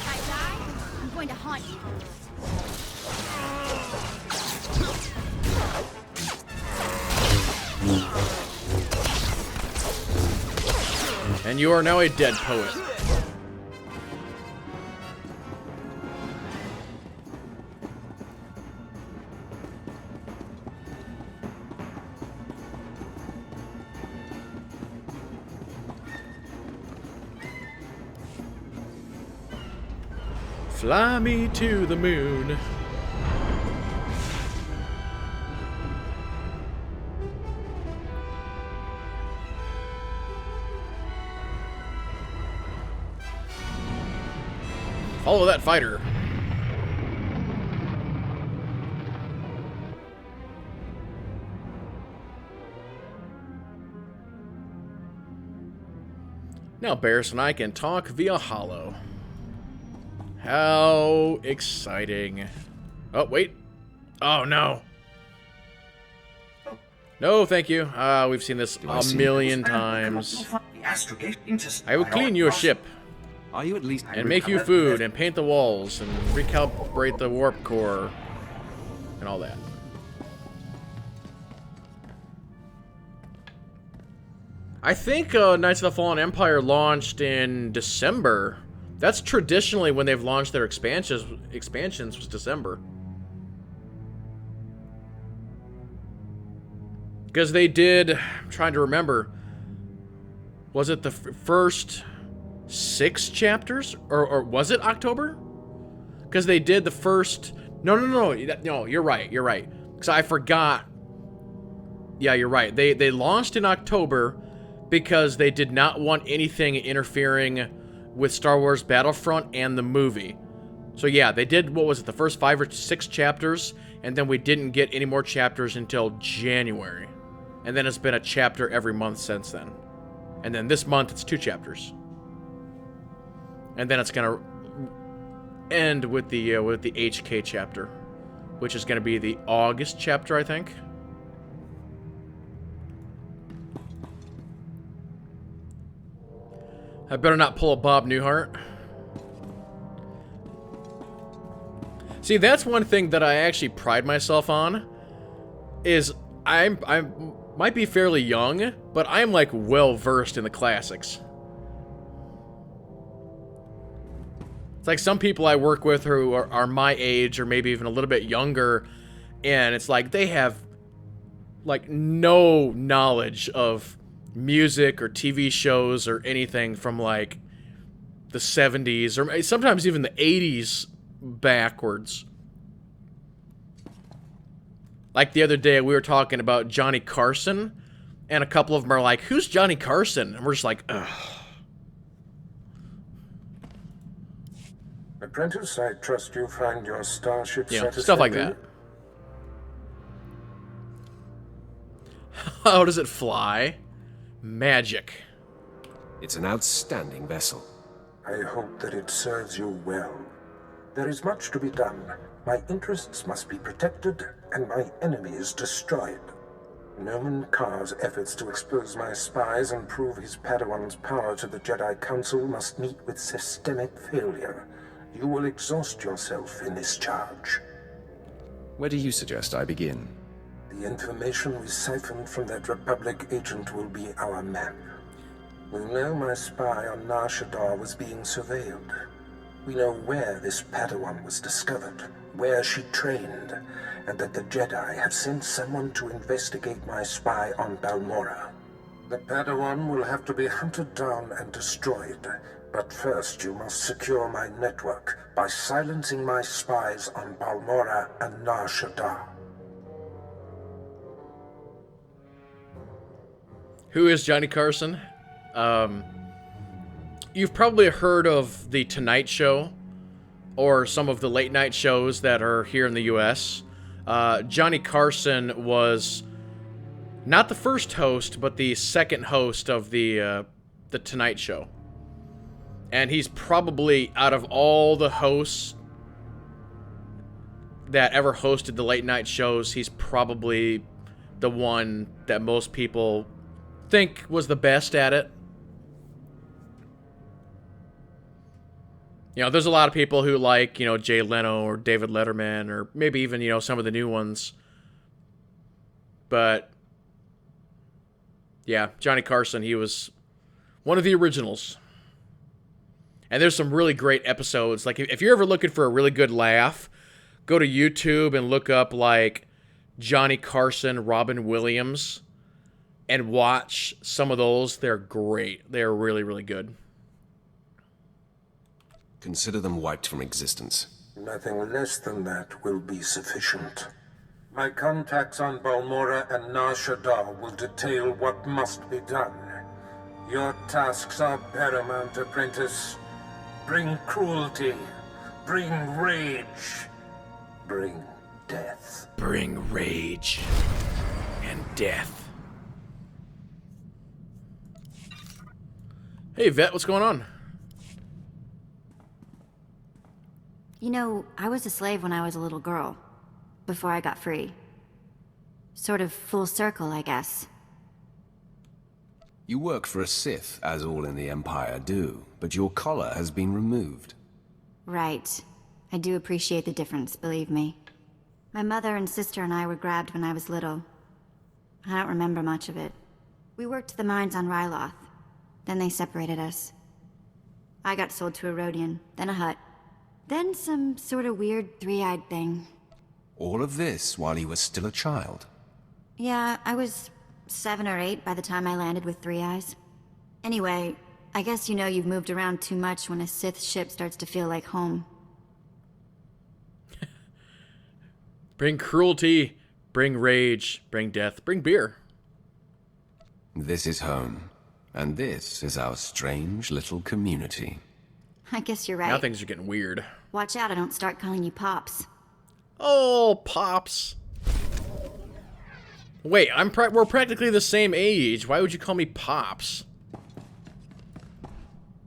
I die, I'm going to haunt you. And you are now a dead poet. Fly me to the moon. Follow that fighter. Now Baris and I can talk via holo. How exciting. Oh, wait. Oh, no. No, thank you. We've seen this a million times. I will clean your ship. Are you at least... And make you food, and paint the walls, and recalibrate the warp core, and all that. I think Knights of the Fallen Empire launched in December. That's traditionally when they've launched their expansions was December. Because they did, I'm trying to remember, was it the first 6 chapters? Or was it October? Because they did the first, no, you're right. Because I forgot. Yeah, you're right. They launched in October because they did not want anything interfering with Star Wars Battlefront and the movie. So yeah, they did, what was it, the first 5 or 6 chapters, and then we didn't get any more chapters until January. And then it's been a chapter every month since then. And then this month it's 2 chapters. And then it's gonna end with the HK chapter, which is gonna be the August chapter, I think. I better not pull a Bob Newhart. See, that's one thing that I actually pride myself on, is I might be fairly young, but I'm like well versed in the classics. It's like some people I work with who are my age or maybe even a little bit younger, and it's like they have like no knowledge of music or TV shows or anything from like the 70s or sometimes even the 80s backwards. Like the other day we were talking about Johnny Carson, and a couple of them are like, who's Johnny Carson? And we're just like, ugh. Apprentice, I trust you find your starship satisfactory. Stuff like that. How does it fly? Magic. It's an outstanding vessel. I hope that it serves you well. There is much to be done. My interests must be protected, and my enemies destroyed. Noman Kar's efforts to expose my spies and prove his Padawan's power to the Jedi Council must meet with systemic failure. You will exhaust yourself in this charge. Where do you suggest I begin? The information we siphoned from that Republic agent will be our map. We know my spy on Nar Shaddaa was being surveilled. We know where this Padawan was discovered, where she trained, and that the Jedi have sent someone to investigate my spy on Balmorra. The Padawan will have to be hunted down and destroyed, but first you must secure my network by silencing my spies on Balmorra and Nar Shaddaa. Who is Johnny Carson? You've probably heard of The Tonight Show or some of the late night shows that are here in the US. Johnny Carson was not the first host, but the second host of the Tonight Show. And he's probably, out of all the hosts that ever hosted the late night shows, he's probably the one that most people think was the best at it. You know, there's a lot of people who like, you know, Jay Leno or David Letterman or maybe even, you know, some of the new ones. But, yeah, Johnny Carson, he was one of the originals. And there's some really great episodes. Like, if you're ever looking for a really good laugh, go to YouTube and look up, like, Johnny Carson, Robin Williams, and watch some of those. They're great. They're really, really good. Consider them wiped from existence. Nothing less than that will be sufficient. My contacts on Balmora and Nar Shaddaa will detail what must be done. Your tasks are paramount, apprentice. Bring cruelty. Bring rage. Bring death. Bring rage and death. Hey, Vet, what's going on? You know, I was a slave when I was a little girl, before I got free. Sort of full circle, I guess. You work for a Sith, as all in the Empire do, but your collar has been removed. Right. I do appreciate the difference, believe me. My mother and sister and I were grabbed when I was little. I don't remember much of it. We worked the mines on Ryloth. Then they separated us. I got sold to a Rhodian, then a Hutt. Then some sort of weird three-eyed thing. All of this while you were still a child. Yeah, I was 7 or 8 by the time I landed with 3 eyes. Anyway, I guess you know you've moved around too much when a Sith ship starts to feel like home. Bring cruelty, bring rage, bring death, bring beer. This is home, and this is our strange little community. I guess you're right. Now things are getting weird. Watch out I don't start calling you Pops. Oh, Pops. Wait, we're practically the same age. Why would you call me Pops?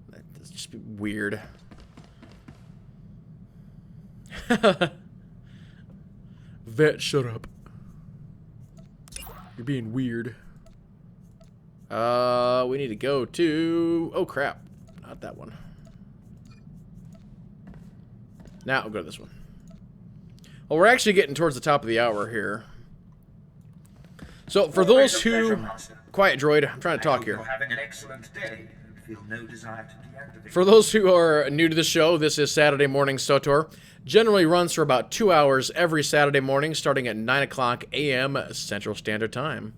That's just weird. Vet, shut up. You're being weird. We need to go to... Oh, crap. Not that one. Now, I'll go to this one. Well, we're actually getting towards the top of the hour here. So, for those who... Quiet, droid. I'm trying to talk here. Having an excellent day and feel no desire to deactivate. For those who are new to the show, this is Saturday Morning SWTOR. Generally runs for about 2 hours every Saturday morning, starting at 9 o'clock a.m. Central Standard Time.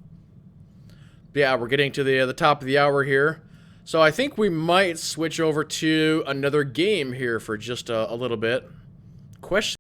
Yeah, we're getting to the top of the hour here. So I think we might switch over to another game here for just a little bit. Question.